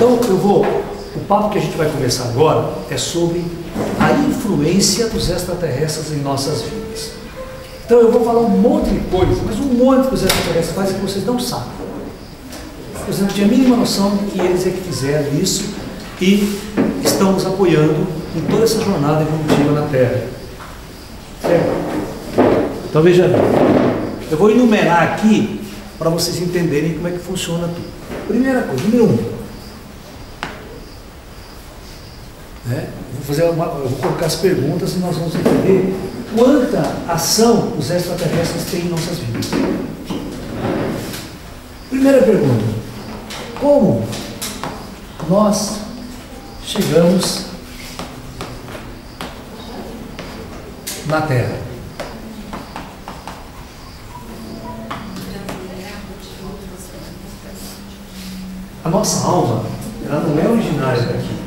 Então o papo que a gente vai conversar agora é sobre a influência dos extraterrestres em nossas vidas. Então eu vou falar um monte de coisa, mas um monte que os extraterrestres fazem que vocês não sabem. Você não tinha a mínima noção de que eles é que fizeram isso e estão nos apoiando em toda essa jornada evolutiva na Terra. Certo? Então veja bem, eu vou enumerar aqui para vocês entenderem como é que funciona tudo. Primeira coisa, número 1. Eu vou colocar as perguntas e nós vamos entender quanta ação os extraterrestres têm em nossas vidas. Primeira pergunta: como nós chegamos na Terra? A nossa alma, ela não é originária daqui.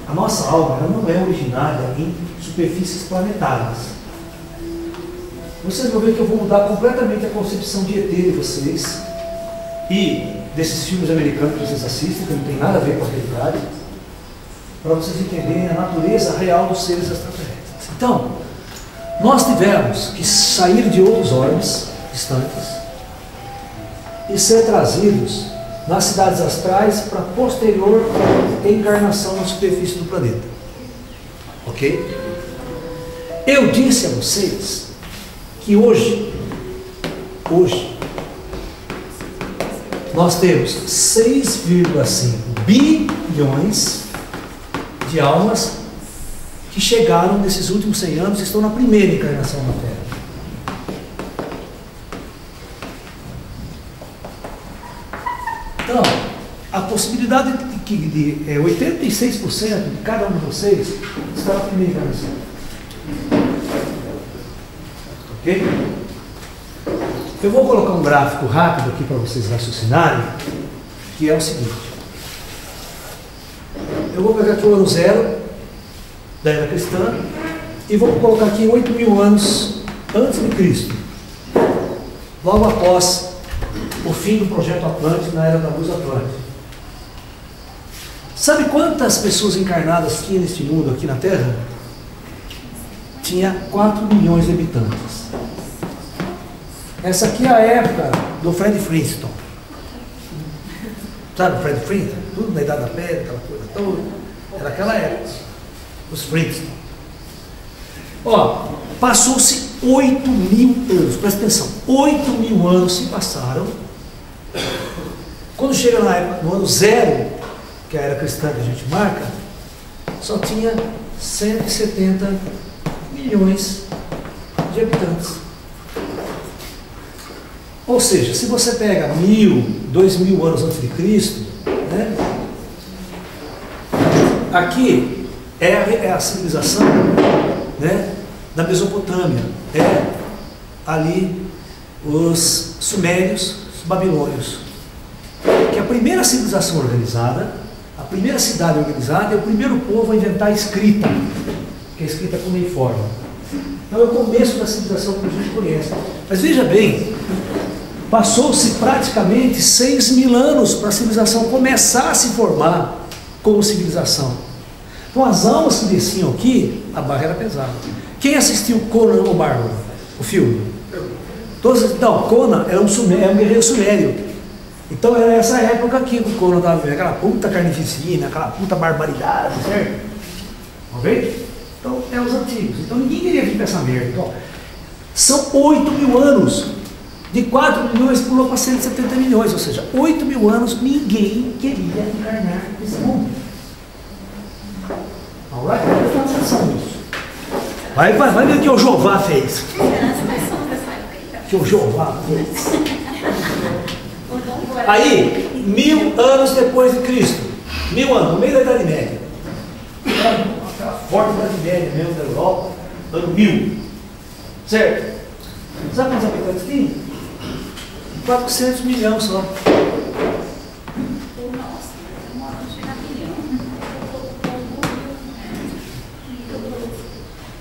A nossa alma, ela não é originária em superfícies planetárias. Vocês vão ver que eu vou mudar completamente a concepção de ET de vocês e desses filmes americanos que vocês assistem, que não tem nada a ver com a realidade, para vocês entenderem a natureza real dos seres extraterrestres. Então, nós tivemos que sair de outros orbes distantes e ser trazidos nas cidades astrais para posterior encarnação na superfície do planeta. Ok? Eu disse a vocês que hoje nós temos 6,5 bilhões de almas que chegaram nesses últimos 100 anos e estão na primeira encarnação na Terra. Então, a possibilidade de que 86% de cada um de vocês está na primeira encarnação. Ok? Eu vou colocar um gráfico rápido aqui para vocês raciocinarem, que é o seguinte. Eu vou pegar aqui o ano zero da era cristã e vou colocar aqui 8.000 anos antes de Cristo, logo após o fim do projeto Atlântico, na era da luz Atlântica. Sabe quantas pessoas encarnadas tinha neste mundo aqui na Terra? Tinha 4 milhões de habitantes. Essa aqui é a época do Fred Flintstone. Sabe o Fred Flintstone? Tudo na Idade da Pedra, aquela coisa toda. Era aquela época. Os Flintstone. Ó, passou-se 8.000 anos. Presta atenção. 8.000 anos se passaram. Quando chega na época, no ano zero, que é a era cristã que a gente marca, só tinha 170 milhões de habitantes. Ou seja, se você pega 1.000, 2.000 anos antes de Cristo, né, aqui é a civilização, né, da Mesopotâmia, é ali os sumérios, os babilônios, que é a primeira civilização organizada, a primeira cidade organizada, é o primeiro povo a inventar a escrita, que é a escrita cuneiforme. Então é o começo da civilização que a gente conhece. Mas veja bem, passou-se praticamente 6.000 anos para a civilização começar a se formar como civilização. Então as almas que desciam aqui, a barra era pesada. Quem assistiu Conan o Bárbaro, o filme? Não, Conan era um guerreiro sumério. Então era essa época aqui que o Conan estava vendo, aquela puta carnificina, aquela puta barbaridade, certo? Ok? Então é os antigos. Então ninguém queria vir para essa merda. Então, são 8.000 anos. De 4 milhões pulou para 170 milhões, ou seja, 8.000 anos ninguém queria encarnar nesse mundo. Alright? Presta atenção nisso. Vai ver o que o Jeová fez. O que o Jeová fez. Aí, 1.000 anos depois de Cristo, 1.000 anos, no meio da Idade Média, aquela forte Idade Média mesmo da Europa, ano 1000, certo? Sabe quantos habitantes tinha? 400 milhões só.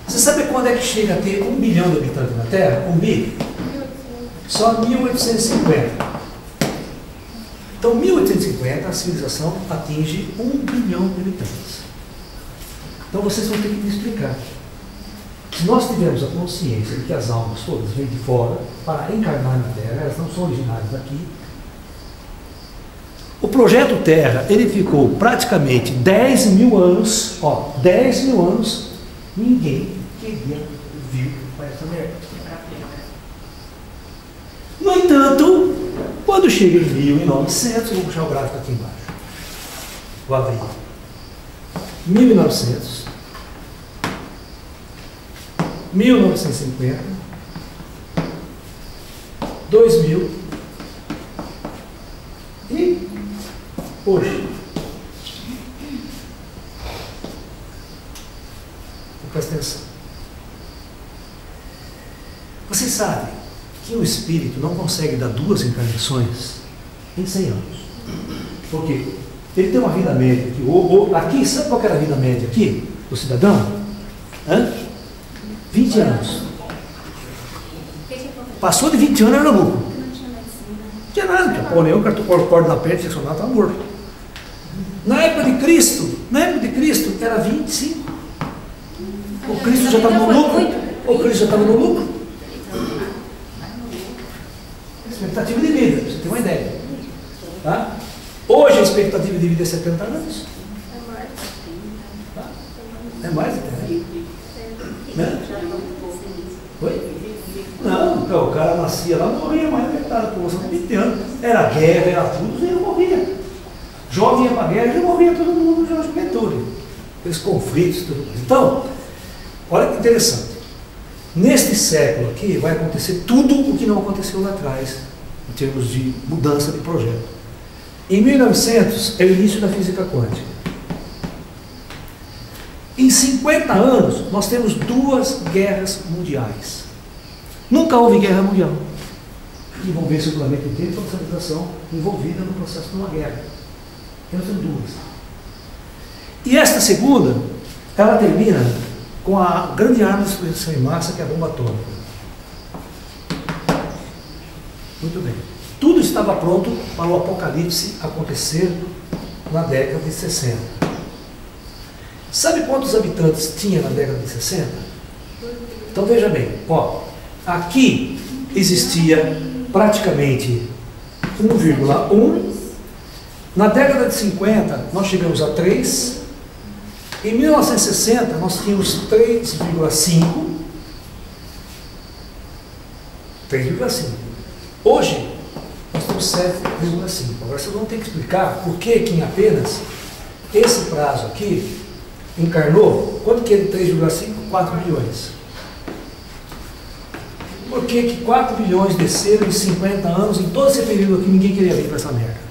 Você sabe quando é que chega a ter 1 bilhão de habitantes na Terra? 1 bi? Só 1850. Então, em 1850, a civilização atinge 1 bilhão de habitantes. Então, vocês vão ter que me explicar. Se nós tivermos a consciência de que as almas todas vêm de fora para encarnar na Terra, elas não são originárias daqui. O projeto Terra, ele ficou praticamente 10 mil anos, 10 mil anos, ninguém queria vir para essa merda. No entanto, quando chega em 1900, eu vou puxar o gráfico aqui embaixo, vou abrir, 1900, 1950, 2000 e hoje. Presta atenção. Vocês sabem que o espírito não consegue dar 2 encarnações em 100 anos. Por quê? Ele tem uma vida média aqui. Aqui, sabe qual que era a vida média aqui do cidadão? 20 anos. Passou de 20 anos, era lucro. Não tinha nada, não tinha pôr nenhum, corda na perna, seccionado, estava morto. Na época de Cristo, era 25. O Cristo já estava no lucro. Expectativa de vida, pra você ter uma ideia. Tá? Hoje a expectativa de vida é 70 anos. Tá? É mais até, né? Oi? Não, o cara nascia lá, morria mais da metade da população, 20 anos. Era guerra, era tudo, ele morria. Jovem ia para a guerra, ele morria todo mundo na juventude. Aqueles conflitos e tudo mais. Então, olha que interessante. Neste século aqui vai acontecer tudo o que não aconteceu lá atrás, em termos de mudança de projeto. Em 1900 é o início da física quântica. Em 50 anos nós temos 2 guerras mundiais. Nunca houve guerra mundial que envolvesse o planeta inteiro e toda a civilização envolvida no processo de uma guerra. Nós temos 2. E esta segunda, ela termina com a grande arma de destruição em massa, que é a bomba atômica. Muito bem. Tudo estava pronto para o apocalipse acontecer na década de 60. Sabe quantos habitantes tinha na década de 60? Então veja bem, aqui existia praticamente 1,1. Na década de 50 nós chegamos a 3. Em 1960, nós tínhamos 3,5. Hoje, nós temos 7,5. Agora, vocês vão ter que explicar por que em apenas esse prazo aqui encarnou, quanto que é de 3,5? 4 bilhões. Por que 4 bilhões desceram em 50 anos, em todo esse período aqui, ninguém queria vir para essa merda?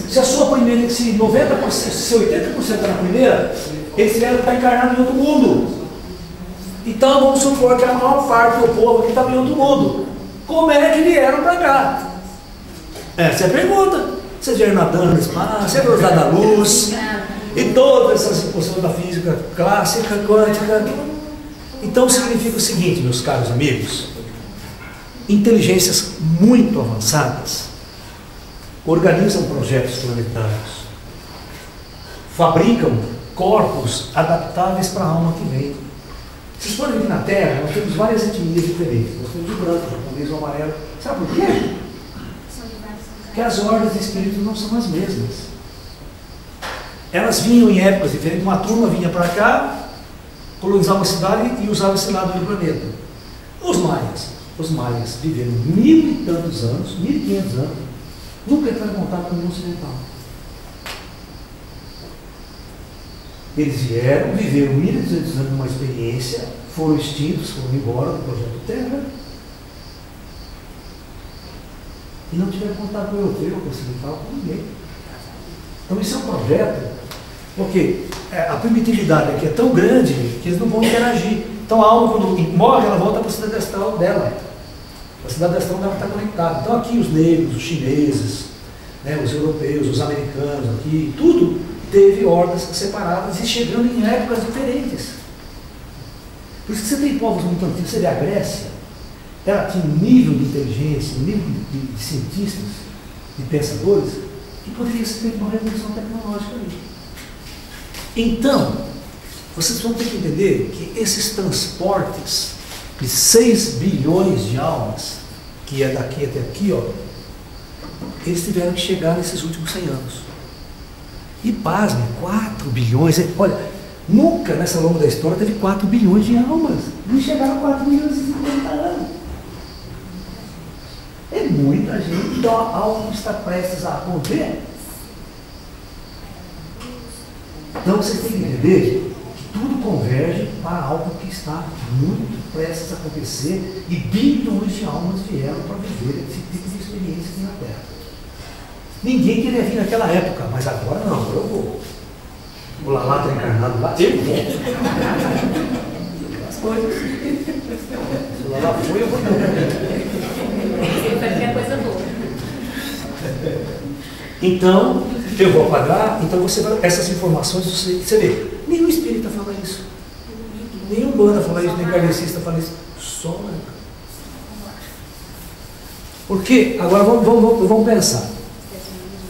Se a sua primeira, se 90%, se 80% está na primeira, eles vieram estar encarnados em outro mundo. Então vamos supor que a maior parte do povo aqui estava em outro mundo. Como é que vieram para cá? Essa é a pergunta. Vocês vieram nadando no espaço, é velocidade da luz, e todas essas imposições da física clássica, quântica. Então significa o seguinte, meus caros amigos: inteligências muito avançadas organizam projetos planetários, fabricam corpos adaptáveis para a alma que vem. Vocês podem ver que na Terra nós temos várias etnias diferentes. Nós temos o branco, o japonês, o amarelo. Sabe por quê? Porque as ordens de espíritos não são as mesmas. Elas vinham em épocas diferentes. Uma turma vinha para cá, colonizava a cidade e usava esse lado do planeta. Os maias viveram 1000 e tantos anos, 1500 anos, nunca entraram em contato com o mundo ocidental. Eles vieram, viveram 1200 anos numa experiência, foram extintos, foram embora do projeto Terra e não tiveram contato com o europeu, com o ocidental, com ninguém. Então isso é um projeto, porque a primitividade aqui é tão grande que eles não vão interagir. Então a alma, quando morre, ela volta para a cidade astral dela. A cidade astral dela está conectada. Então aqui os negros, os chineses, né, os europeus, os americanos, aqui, tudo teve ordens separadas e chegando em épocas diferentes. Por isso que você tem povos muito antigos. Você vê a Grécia, ela tinha um nível de inteligência, um nível de cientistas, de pensadores, que poderia ser feita uma revolução tecnológica ali. Então, vocês vão ter que entender que esses transportes de 6 bilhões de almas, que é daqui até aqui, ó, eles tiveram que chegar nesses últimos 100 anos. E pasme, 4 bilhões, olha, nunca nessa longa da história teve 4 bilhões de almas. Não chegaram a 4 bilhões e 50 anos. É muita gente. Então algo está prestes a acontecer. Então vocês têm que entender que tudo converge para algo que está muito prestes a acontecer e bilhões de almas vieram para viver esse tipo de experiência aqui na Terra. Ninguém queria vir naquela época, mas agora não, agora eu vou. O Lalá está encarnado lá, eu vou. As coisas. Se o Lalá foi, eu vou. Ele vai ter coisa boa. Então, eu vou apagar, então você vai, essas informações, você vê, nenhum espírita fala isso. Nenhum banda fala isso, nem kardecista fala isso. Só Allan. Porque, agora vamos pensar.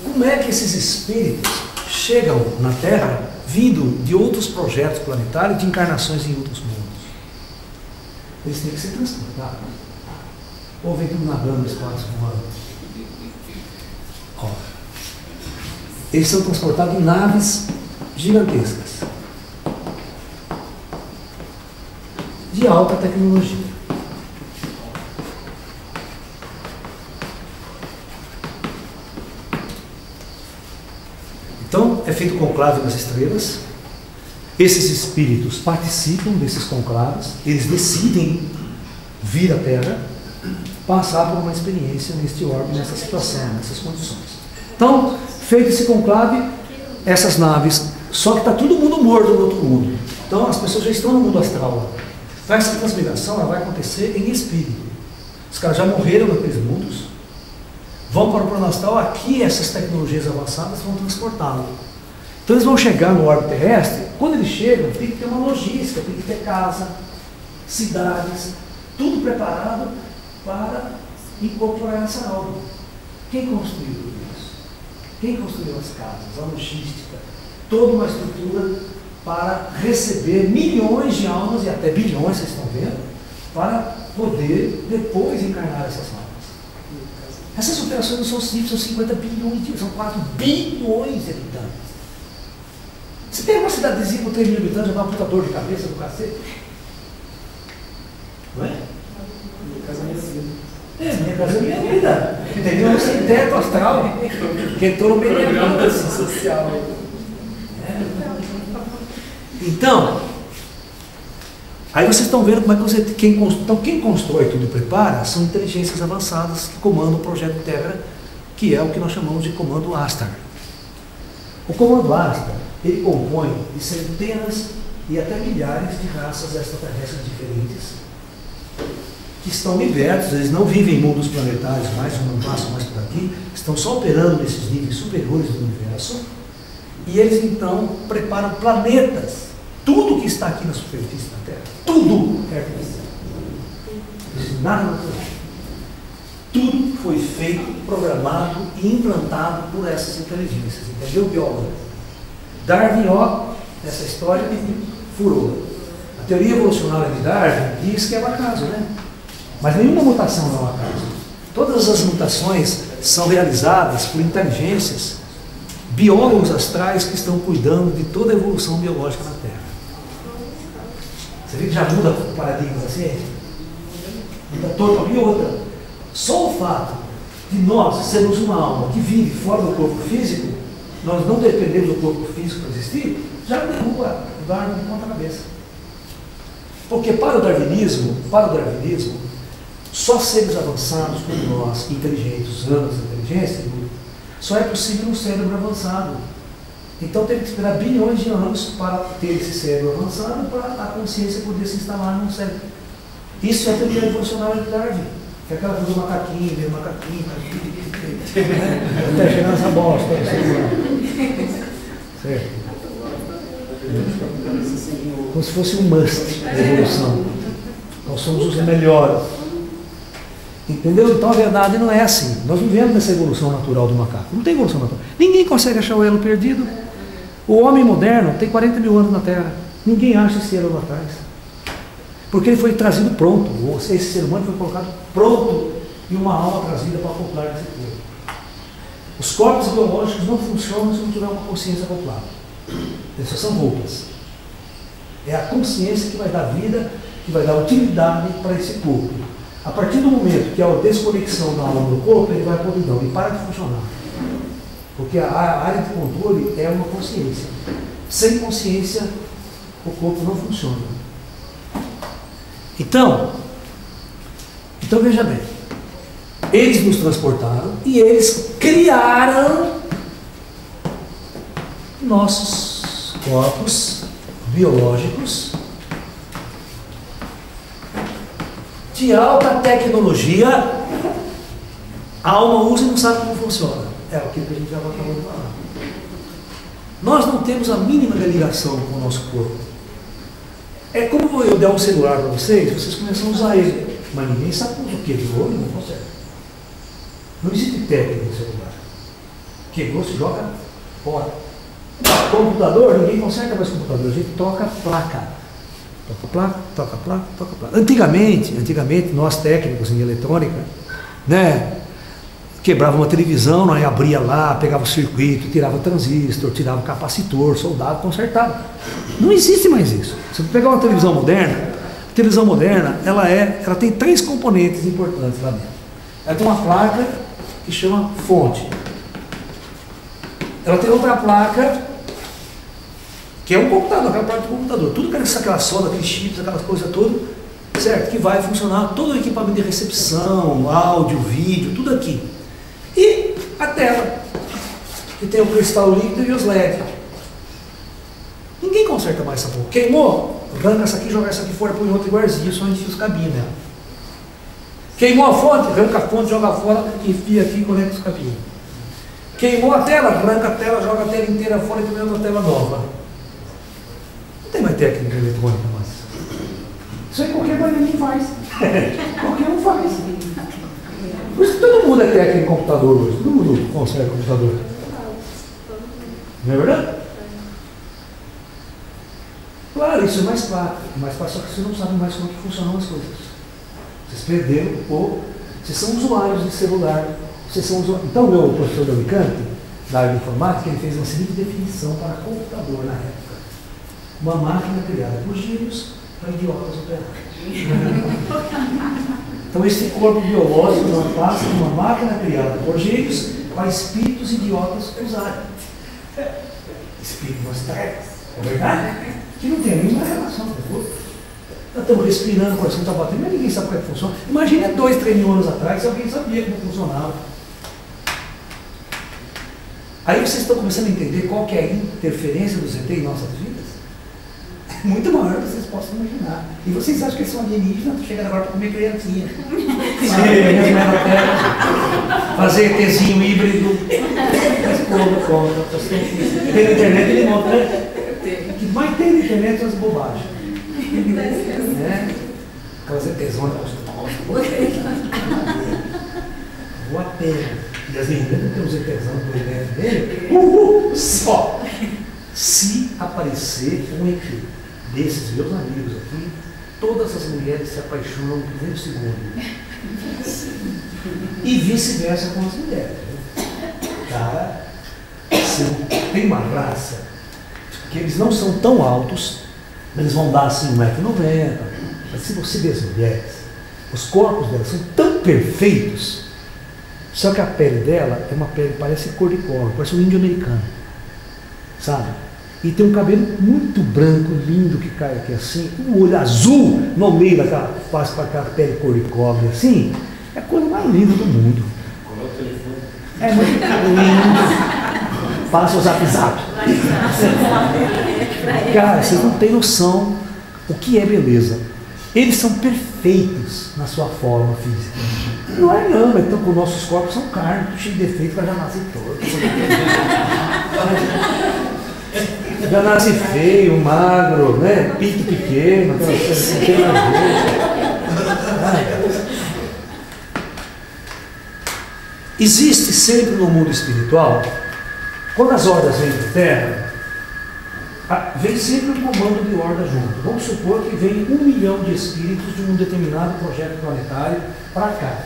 Como é que esses espíritos chegam na Terra vindo de outros projetos planetários, de encarnações em outros mundos? Eles têm que ser transportados. Ou vem tudo nadando no espaço voando? Ó, eles são transportados em naves gigantescas, de alta tecnologia. Então, é feito conclave nas estrelas. Esses espíritos participam desses conclaves, eles decidem vir à Terra, passar por uma experiência neste orbe, nessa situação, nessas condições. Então, feito esse conclave, essas naves, só que está todo mundo morto no outro mundo. Então, as pessoas já estão no mundo astral. Então, essa transmigração ela vai acontecer em espírito. Os caras já morreram naqueles mundos, vão para o plano astral, aqui essas tecnologias avançadas vão transportá-lo. Então eles vão chegar no orbe terrestre, quando eles chegam, tem que ter uma logística, tem que ter casa, cidades, tudo preparado para incorporar essa alma. Quem construiu tudo isso? Quem construiu as casas, a logística, toda uma estrutura para receber milhões de almas e até bilhões, vocês estão vendo, para poder depois encarnar essas almas. Essas operações não são simples, são 50 bilhões, são 4 bilhões de habitantes. Você tem uma cidadezinha com 3 mil habitantes, já dá uma puta dor de cabeça do cacete? Não é? Minha casa é minha vida. Minha casa é minha vida. Entendeu? Sem teto astral, que entrou no meio da Programa vida. social. Então, aí vocês estão vendo como é que você. Então, quem constrói tudo e prepara são inteligências avançadas que comandam o projeto Terra, que é o que nós chamamos de comando Astar. O comando Astar, ele compõe de centenas e até milhares de raças extraterrestres diferentes, que estão libertos, eles não vivem em mundos planetários mais, não passam mais por aqui, estão só operando nesses níveis superiores do universo, e eles então preparam planetas. Tudo que está aqui na superfície da Terra, tudo é artificial. Nada natural. Tudo foi feito, programado e implantado por essas inteligências. Entendeu, biólogo? Darwin, ó, essa história furou. A teoria evolucionária de Darwin diz que é um acaso, né? Mas nenhuma mutação é um acaso. Todas as mutações são realizadas por inteligências, biólogos astrais que estão cuidando de toda a evolução biológica na Terra. Você vê que já muda o paradigma da ciência? Muda toda e outra. Só o fato de nós sermos uma alma que vive fora do corpo físico, nós não dependemos do corpo físico para existir, já derruba o Darwin de ponta cabeça. Porque para o darwinismo, só seres avançados como nós, inteligentes, anos de inteligência, só é possível um cérebro avançado. Então teve que esperar bilhões de anos para ter esse cérebro avançado, para a consciência poder se instalar num cérebro. Isso é a teoria evolucionária de Darwin, que é aquela coisa do macaquinho, até chegar nessa bosta. Certo? Como se fosse um must da evolução. Nós somos os melhores. Entendeu? Então a verdade não é assim. Nós não vemos essa evolução natural do macaco. Não tem evolução natural. Ninguém consegue achar o elo perdido. O homem moderno tem 40 mil anos na Terra. Ninguém acha esse elo lá atrás. Porque ele foi trazido pronto. Esse ser humano foi colocado pronto e uma alma trazida para acoplar esse corpo. Os corpos biológicos não funcionam se não tiver uma consciência acoplada. Eles só são roupas. É a consciência que vai dar vida, que vai dar utilidade para esse corpo. A partir do momento que há a desconexão da alma do corpo, ele vai para o vidão e para de funcionar. Porque a área de controle é uma consciência. Sem consciência, o corpo não funciona. Então veja bem, eles nos transportaram e eles criaram nossos corpos biológicos de alta tecnologia. A alma usa e não sabe como funciona. É aquilo que a gente já acabou de falar. Nós não temos a mínima ligação com o nosso corpo. É como eu der um celular para vocês começam a usar ele. Mas ninguém sabe o que quebrou e não consegue. Não existe técnica no celular. Quebrou, se joga fora. Computador, ninguém conserta mais computador. A gente toca a placa. Toca a placa, toca a placa, toca a placa. Antigamente, nós técnicos em eletrônica, né? Quebrava uma televisão, nós abria lá, pegava o circuito, tirava o transistor, tirava o capacitor, soldava, consertava. Não existe mais isso. Se você pegar uma televisão moderna, a televisão moderna, ela tem 3 componentes importantes lá dentro. Ela tem uma placa que chama fonte. Ela tem outra placa que é um computador, aquela placa do computador. Tudo aquela solda, aqueles chips, aquelas coisas todas, certo? Que vai funcionar todo o equipamento de recepção, áudio, vídeo, tudo aqui. E a tela, que tem o cristal líquido e os LED. Ninguém conserta mais essa porra. Queimou? Arranca essa aqui, joga essa aqui fora, põe outra igualzinha, só enfia os cabinhos nela. Queimou a fonte? Arranca a fonte, joga fora, enfia aqui e conecta os cabinhos. Queimou a tela? Arranca a tela, joga a tela inteira fora e tem outra tela nova. Não tem mais técnica eletrônica mais. Isso aí qualquer baianinho faz. Qualquer um faz. Por isso que todo mundo é técnico em computador hoje. Todo mundo conserta computador. Não é verdade? Claro, isso é mais fácil, só que vocês não sabem mais como que funcionam as coisas. Vocês perderam vocês são usuários de celular. Então, o meu professor da Unicamp, da área de informática, ele fez uma seguinte definição para computador na época. Uma máquina criada por gênios para idiotas operar. Então, esse corpo biológico não passa de uma máquina criada por gênios para espíritos idiotas usarem. Espírito das trevas, é verdade? Que não tem nenhuma relação com o corpo. Nós estamos respirando, o coração está batendo, mas ninguém sabe como é que funciona. Imagina 2, 3 mil anos atrás, se alguém sabia como funcionava. Aí vocês estão começando a entender qual que é a interferência do ZT em nossas vidas? É muito maior do que vocês possam imaginar. E vocês acham que eles são alienígenas? Estou chegando agora para comer criancinha. Fazer ETzinho híbrido. Mas conta. Tem na internet, ele monta, né? O que mais tem na internet são as bobagens. Né? Aquelas ETzonas. Boa pena. E as meninas não tem os ETzão por dentro dele. Só! Se aparecer um ET desses meus amigos aqui, todas as mulheres se apaixonam no primeiro segundo. E vice-versa com as mulheres. Cara, tem uma raça que eles não são tão altos, eles vão dar assim 1,90 m. Mas se você vê as mulheres, os corpos delas são tão perfeitos, só que a pele dela é uma pele, parece cor de cobre, parece um índio americano, sabe? E tem um cabelo muito branco, lindo, que cai aqui assim, um olho azul no meio daquela, faz para aquela pele cor de cobre assim, é a coisa mais linda do mundo. É muito lindo. Passa o zap. Cara, vocês não têm noção o que é beleza. Eles são perfeitos na sua forma física. Não é não, então com nossos corpos são carne, cheio de defeito, mas já nasce torto. Já nasce feio, magro, né? Pinto pequeno, aquela coisa que não tem a ver. existe sempre no mundo espiritual, quando as hordas vêm para a Terra, vem sempre um comando de horda junto. Vamos supor que vem 1 milhão de espíritos de um determinado projeto planetário para cá.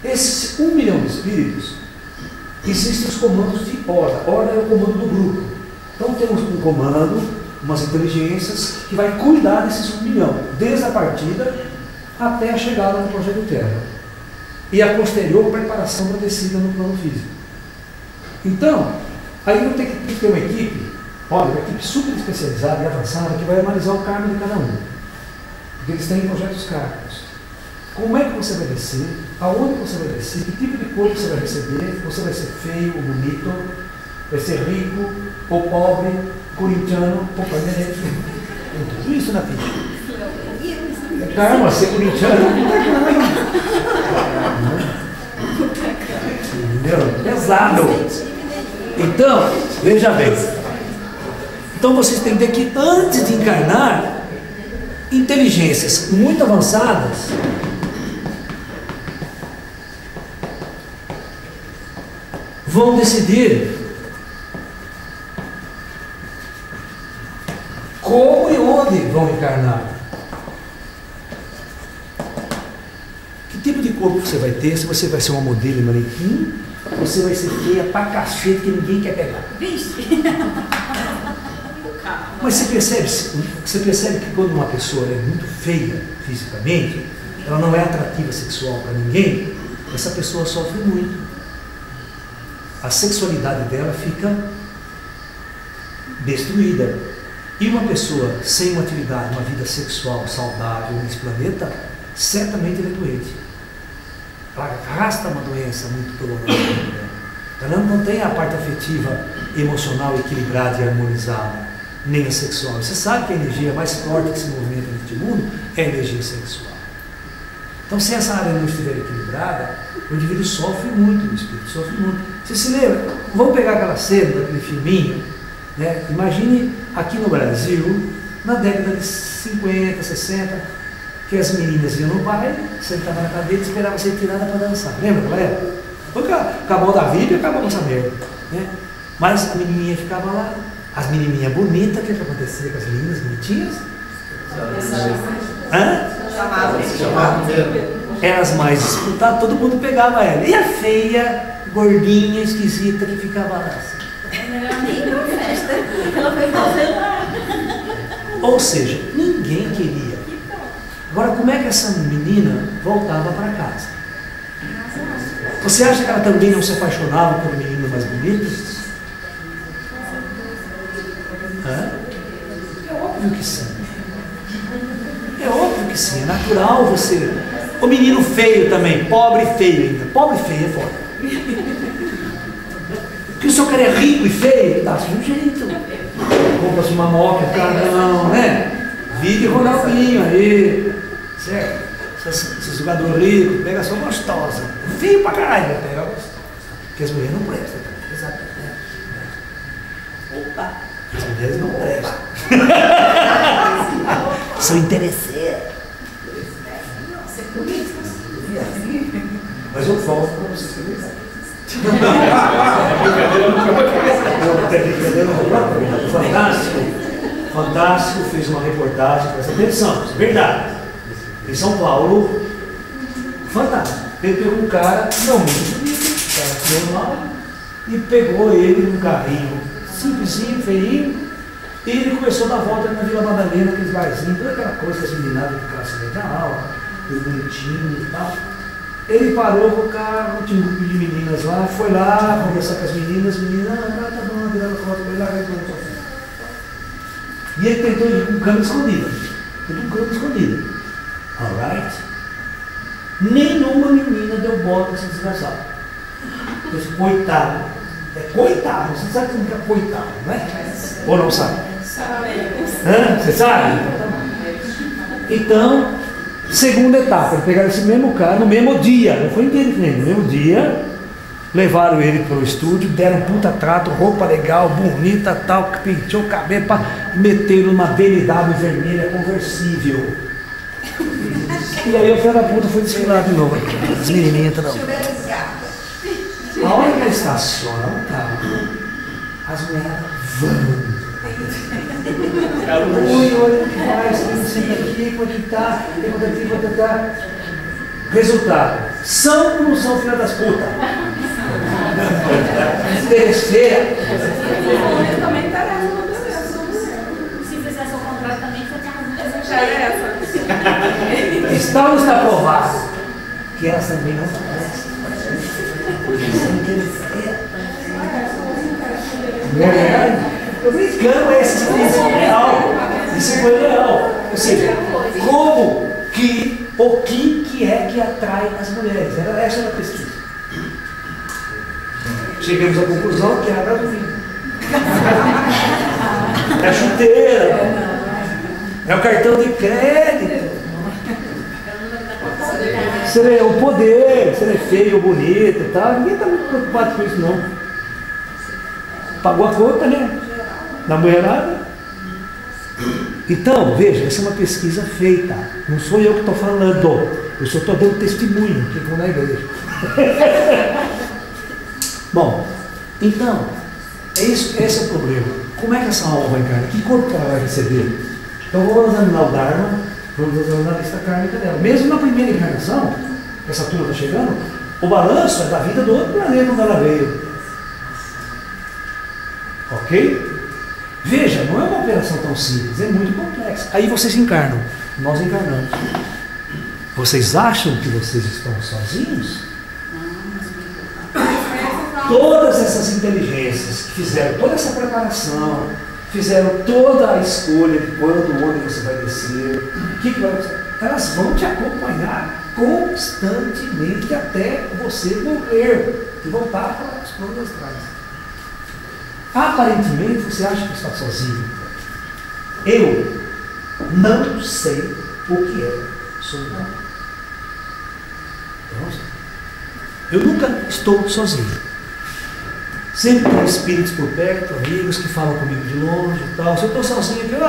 Esses 1 milhão de espíritos, existem os comandos de horda. Horda é o comando do grupo. Então temos um comando, umas inteligências, que vai cuidar desses 1 milhão, desde a partida até a chegada no projeto Terra. E a posterior preparação para a descida no plano físico. Então, aí eu tenho que ter uma equipe, olha, uma equipe super especializada e avançada que vai analisar o karma de cada um. Porque eles têm projetos kármicos. Como é que você vai descer? Aonde você vai descer? Que tipo de corpo você vai receber? Você vai ser feio ou bonito? Vai ser rico ou pobre? Corintiano ou palmeirense? Tem tudo isso na ficha. É karma, ser corintiano. Entendeu? Pesado. Então, veja bem. Então vocês têm que ter que, antes de encarnar, inteligências muito avançadas vão decidir como e onde vão encarnar. Que tipo de corpo você vai ter? Se você vai ser uma modelo manequim, você vai ser feia pra cacete que ninguém quer pegar. Vixe! Mas você percebe que quando uma pessoa é muito feia fisicamente, ela não é atrativa sexual para ninguém, essa pessoa sofre muito. A sexualidade dela fica destruída. E uma pessoa sem uma atividade, uma vida sexual saudável nesse planeta, certamente ela é doente. Ela arrasta uma doença muito dolorosa. Ela não tem a parte afetiva, emocional, equilibrada e harmonizada, nem a sexual. Você sabe que a energia mais forte que se movimenta neste mundo é a energia sexual. Então, se essa área não estiver equilibrada, o indivíduo sofre muito, o espírito sofre muito. Você se lembra? Vamos pegar aquela cena daquele filminho, né? Imagine aqui no Brasil, na década de 50, 60, que as meninas iam no baile, sentavam na cadeira e esperavam ser tirada para dançar. Lembra daquela época? Acabou da vida e acabou essa merda, né? Mas a menininha ficava lá, as menininhas bonitas, o que acontecia com as meninas bonitinhas? Eram as mais disputadas, todo mundo pegava ela. E a feia, gordinha, esquisita que ficava lá assim. Melhor nem ir pra festa. Ela foi fazer lá. Ou seja, ninguém queria. Agora, como é que essa menina voltava para casa? Você acha que ela também não se apaixonava por meninas mais bonitas? É óbvio que sim. É óbvio que sim, é natural você. O menino feio também, pobre e feio ainda. Pobre e feio é foda. Porque o seu cara é rico e feio, dá-se um jeito. Compra-se uma moto, carão, né? Vive Ronaldinho aí, certo? Esse jogador rico, pega só gostosa. Feio pra caralho, vai pegar gostosa. Porque as mulheres não prestam, tá? Exatamente. Opa! As mulheres não prestam. São interesseiras. Mas eu falo para vocês que é verdade. Fantástico, fez uma reportagem, presta atenção, isso é verdade. Em São Paulo, fantástico. Ele pegou um cara, não muito bonito, cara normal, e pegou ele num carrinho simplesinho, feinho, e ele começou a dar volta na Vila Madalena, aqueles barzinhos, toda aquela coisa, as meninadas de classe legal, tudo bonitinho e tal. Ele parou com o carro, tinha um grupo de meninas lá, foi lá conversar com as meninas, tá bom, tirando foto, foi lá, e ele tentou ir com câmera escondida. Alright? Nenhuma menina deu bola com esse desgraçado. Esse coitado. É coitado, você sabe que é coitado, não é? Ou não sabe? Você sabe? Então, segunda etapa, eles pegaram esse mesmo cara no mesmo dia, não foi inteiro, no mesmo dia, levaram ele para o estúdio, deram um puta trato, roupa legal, bonita, tal, que pintou o cabelo, meteram numa BMW vermelha conversível. E aí o filho da puta foi desfilado de novo. As menininhas toda. A hora que ela estaciona o carro, as mulheres vão. Ui, olha o que faz, senta aqui, pode estar, pode estar. Resultado, são ou não são filha das putas? Terceira. Eu também interessa uma pessoa. Se fizesse o contrário também, você tinha Está ou não está provado que elas também não prestam? Não é verdade? Estou brincando, mas essa experiência é real. Isso foi real. Ou seja, como que, o que é que atrai as mulheres? Essa era a pesquisa. Chegamos à conclusão que era a vinho. É a chuteira. É o cartão de crédito. Se é o poder, se ele é feio ou bonito e tal. Ninguém está muito preocupado com isso, não. Pagou a conta, né? Na mulherada. Então, veja, essa é uma pesquisa feita. Não sou eu que estou falando. Eu só estou dando testemunho que vou na igreja. Bom, então, esse é o problema. Como é que essa alma vai encarnar? Que corpo que ela vai receber? Então vamos examinar o Dharma, vamos examinar a lista kármica dela. Mesmo na primeira encarnação, que essa turma está chegando, o balanço é da vida do outro planeta onde ela veio. Ok? Veja, não é uma operação tão simples, é muito complexa. Aí vocês encarnam, nós encarnamos. Vocês acham que vocês estão sozinhos? Todas essas inteligências que fizeram toda essa preparação, fizeram toda a escolha de quando, onde você vai descer, o que vai acontecer, elas vão te acompanhar constantemente até você morrer e voltar para os planos astrais. Aparentemente você acha que está sozinho. Eu não sei o que é solidão. Eu nunca estou sozinho. Sempre tem espíritos por perto, amigos que falam comigo de longe e tal. Se eu estou sozinho aqui, já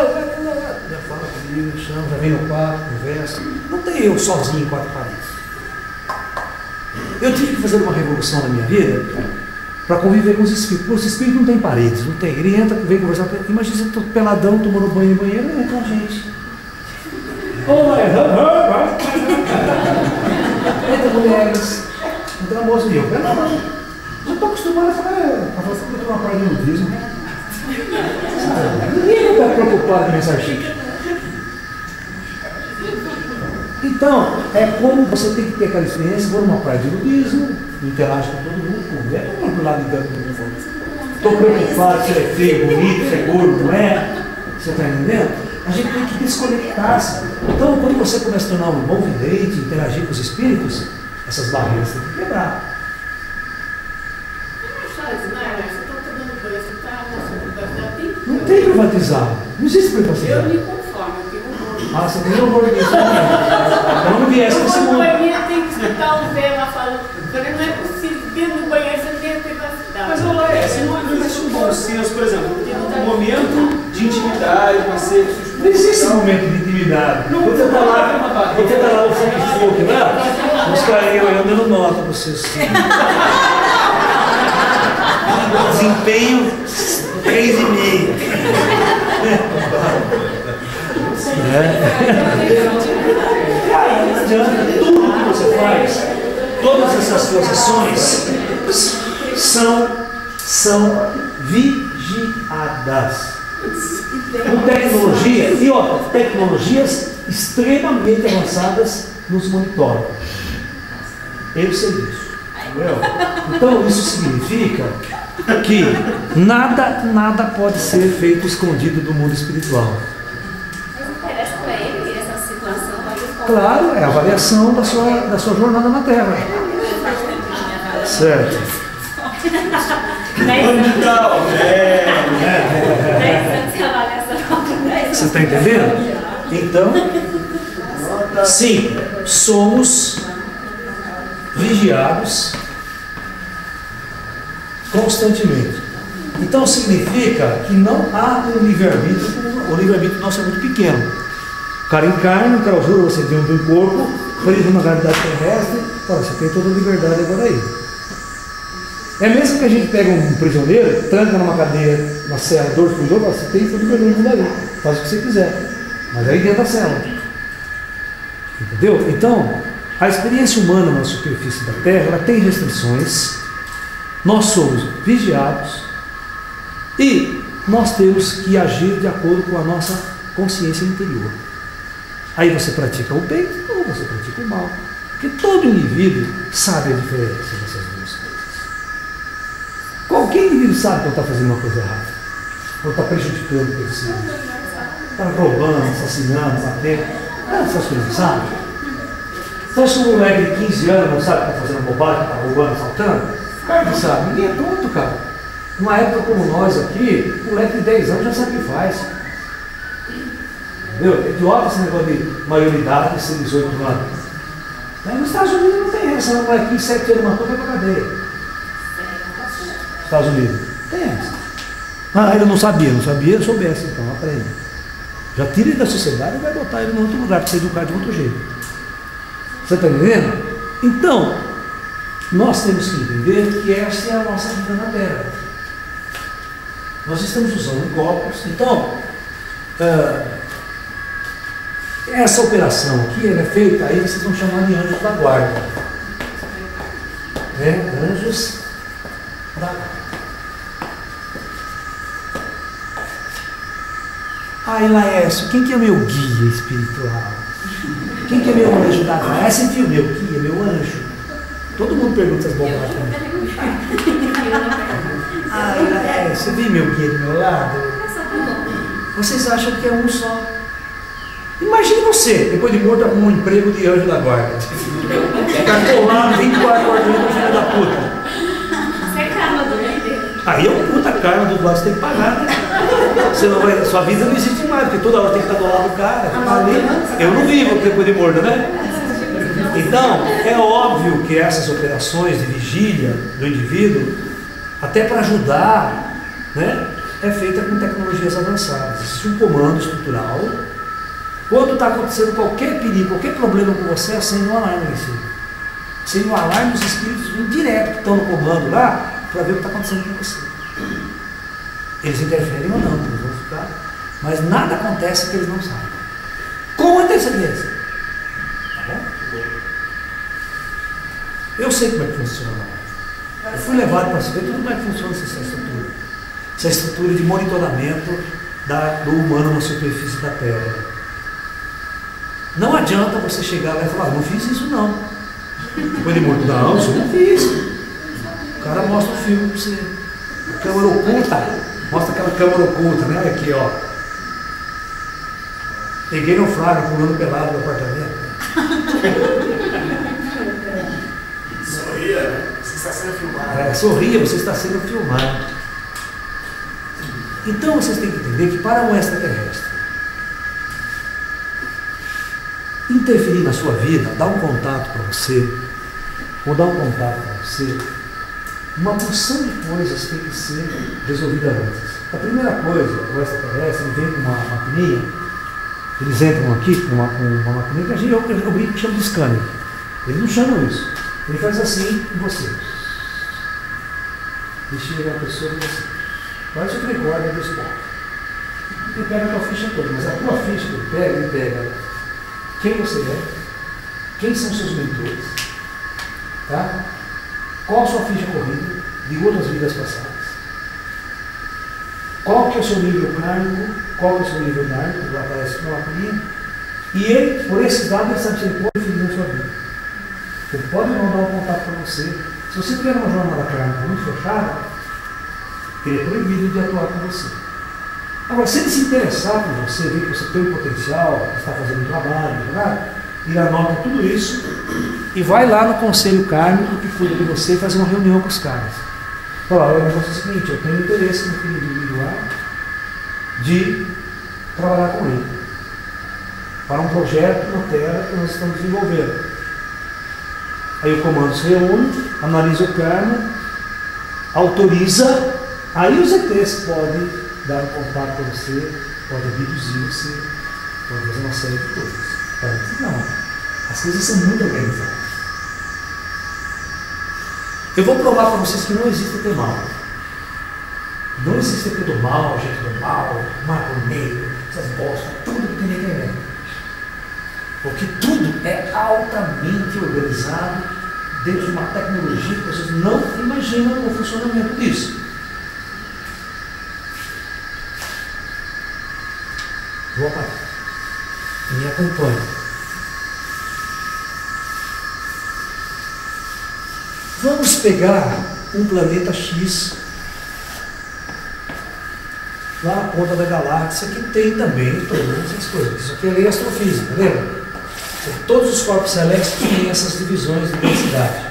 fala comigo, chama, já vem no quarto, conversa. Não tem eu sozinho em quatro paredes. Eu tive que fazer uma revolução na minha vida para conviver com os espíritos. Porque os espíritos não têm paredes, não tem. Ele entra, vem conversar. Imagina você estou peladão, tomando banho no banheiro, e entra a gente. Entra mulheres, entra moço e eu. Não. Eu estou acostumado a falar que eu estou uma parte de nudismo. Ninguém não está preocupado com mensagem chique. Então, é como você tem que ter aquela experiência, vou numa praia de nudismo, interage com todo mundo, conversa, todo mundo do lado de dentro. Estou preocupado se é feio, bonito, se é gordo, não é? Você está entendendo? A gente tem que desconectar-se. Então, quando você começa a tornar um bom vidente, interagir com os espíritos, essas barreiras têm que quebrar. Não tem privatizado. Não existe privatizado. Eu me conformo, eu tenho um horror. Você tem horror disso. Então não viesse com esse No mundo. banheiro tem que escutar o velho lá falando. Não é possível, dentro do banheiro você tem privacidade. Mas olha, se não existe um bom senso, por exemplo, um momento de intimidade, uma sexo. Não existe esse momento de intimidade. Você está lá o folk lá, os carinhos olhando, dando nota para você assim. Desempenho 3,5. Cara, não adianta. Tudo que você faz, todas essas suas ações são vigiadas. Com tecnologia, e ó, tecnologias extremamente avançadas nos monitoram. Eu sei disso. Entendeu? Então isso significa que nada pode ser feito escondido do mundo espiritual. Mas interessa para ele essa situação? Claro, é a avaliação da sua jornada na Terra. Certo. Digital. Você está entendendo? Então, sim, somos vigiados constantemente. Então significa que não há um livre-arbítrio. O livre-arbítrio nosso é muito pequeno. O cara encarna, o cara jura você dentro do corpo, preso numa realidade terrestre, você tem toda a liberdade agora aí. É mesmo que a gente pega um prisioneiro, tranca numa cadeia, uma cela, 2 por 2, você tem todo o mundo ali, faz o que você quiser, mas aí dentro da cela. Entendeu? Então, a experiência humana na superfície da Terra, ela tem restrições, nós somos vigiados e nós temos que agir de acordo com a nossa consciência interior. Aí você pratica o bem ou você pratica o mal. Porque todo indivíduo sabe a diferença dessas duas coisas. Qualquer indivíduo sabe quando está fazendo uma coisa errada, quando está prejudicando o terceiro, está roubando, assassinando, batendo. Essas coisas não sabem. Então, se um moleque de 15 anos não sabe que está fazendo bobagem, está roubando, assaltando, cara não sabe. Ninguém é tonto, cara. Numa época como nós aqui, um moleque de 10 anos já sabe o que faz. Entendeu? É idiota esse negócio de maioridade de ser 18 anos. Nos Estados Unidos não tem essa, um molequinho de 7 anos matou, vai para a cadeia. Estados Unidos. Tem essa. Ah, ele não sabia, soubesse, então aprende. Já tira ele da sociedade e vai botar ele em outro lugar, para ser educado de outro jeito. Você está entendendo? Então, nós temos que entender que essa é a nossa vida na Terra. Nós estamos usando corpos. Então, essa operação aqui ela é feita, aí vocês vão chamar de anjos da guarda. Né? Anjos da guarda. Aí, Laércio, quem que é meu guia espiritual? Quem que é meu anjo da guarda? Esse filho, meu guia, meu anjo. Todo mundo pergunta as bobagens também. Aí, Laércio, você viu meu guia do meu lado? Vocês acham que é um só? Imagine você, depois de morto, arrumar um emprego de anjo da guarda. Ficar colado 24 horas no filho da puta. Você é karma do líder. Aí é um puta karma do lado, você tem que pagar, né? Você não vai, sua vida não existe mais, porque toda hora tem que estar do lado do cara. Eu não vivo depois de morto, né? Então, é óbvio que essas operações de vigília do indivíduo, até para ajudar, né, é feita com tecnologias avançadas. Existe um comando estrutural. Quando está acontecendo qualquer perigo, qualquer problema com você, acende um alarme lá em cima. Acende um alarme, os espíritos vêm direto que estão no comando lá, para ver o que está acontecendo com você. Eles interferem ou não, eles vão ficar, mas nada acontece que eles não saibam. Com antecedência. Tá bom? Eu sei como é que funciona. Eu fui levado para saber tudo como é que funciona essa estrutura. Essa estrutura de monitoramento do humano na superfície da Terra. Não adianta você chegar lá e falar, não fiz isso não. Depois de morto, não, isso eu não fiz. O cara mostra o filme para você. A câmera oculta. Mostra aquela câmera oculta, né? Olha aqui, ó. Peguei no flagra pulando pelado no apartamento. Sorria, né? Você está sendo filmado. Sorria, você está sendo filmado. Então vocês têm que entender que para um extraterrestre interferir na sua vida, dar um contato para você, ou dar um contato para você, uma porção de coisas tem que ser resolvida antes. A primeira coisa, o extraterrestre, ele vem com uma maquininha, eles entram aqui com uma maquininha que eu brinco que chama de scanner. Eles não chamam isso. Ele faz assim em você. Ele chega na pessoa e diz assim, parece que ele recorda desse ponto. Ele pega a tua ficha toda, mas a tua ficha que ele pega quem você é, quem são seus mentores, tá? Qual a sua ficha corrida de outras vidas passadas? Qual que é o seu nível kármico? Qual que é o seu nível kármico? Lá aparece uma maquininha. E ele, por esses dados, ele sabe se ele pode interferir na sua vida. Ele pode mandar um contato para você. Se você tiver uma jornada kármica muito fechada, ele é proibido de atuar com você. Agora, se ele se interessar por você, ver que você tem um potencial, que está fazendo um trabalho, ele anota tudo isso e vai lá no conselho kármico que cuida de você e faz uma reunião com os caras. Fala, o negócio é o seguinte, eu tenho interesse no filho individual de trabalhar com ele para um projeto na Terra que nós estamos desenvolvendo. Aí o comando se reúne, analisa o karma, autoriza, aí os ETs podem dar um contato para você, pode abduzir você, pode fazer uma série de coisas. Não, as coisas são muito organizadas. Eu vou provar para vocês que não existe ET mal. Não existe ET do mal, gente do mal, mago negro, essas bostas, tudo que tem na internet. Porque tudo é altamente organizado dentro de uma tecnologia que vocês não imaginam o funcionamento disso. Vou apagar. Me acompanhe. Vamos pegar um planeta X lá na ponta da galáxia que tem também todas essas coisas. Isso aqui é lei astrofísica, lembra? Todos os corpos celestes têm essas divisões de densidade.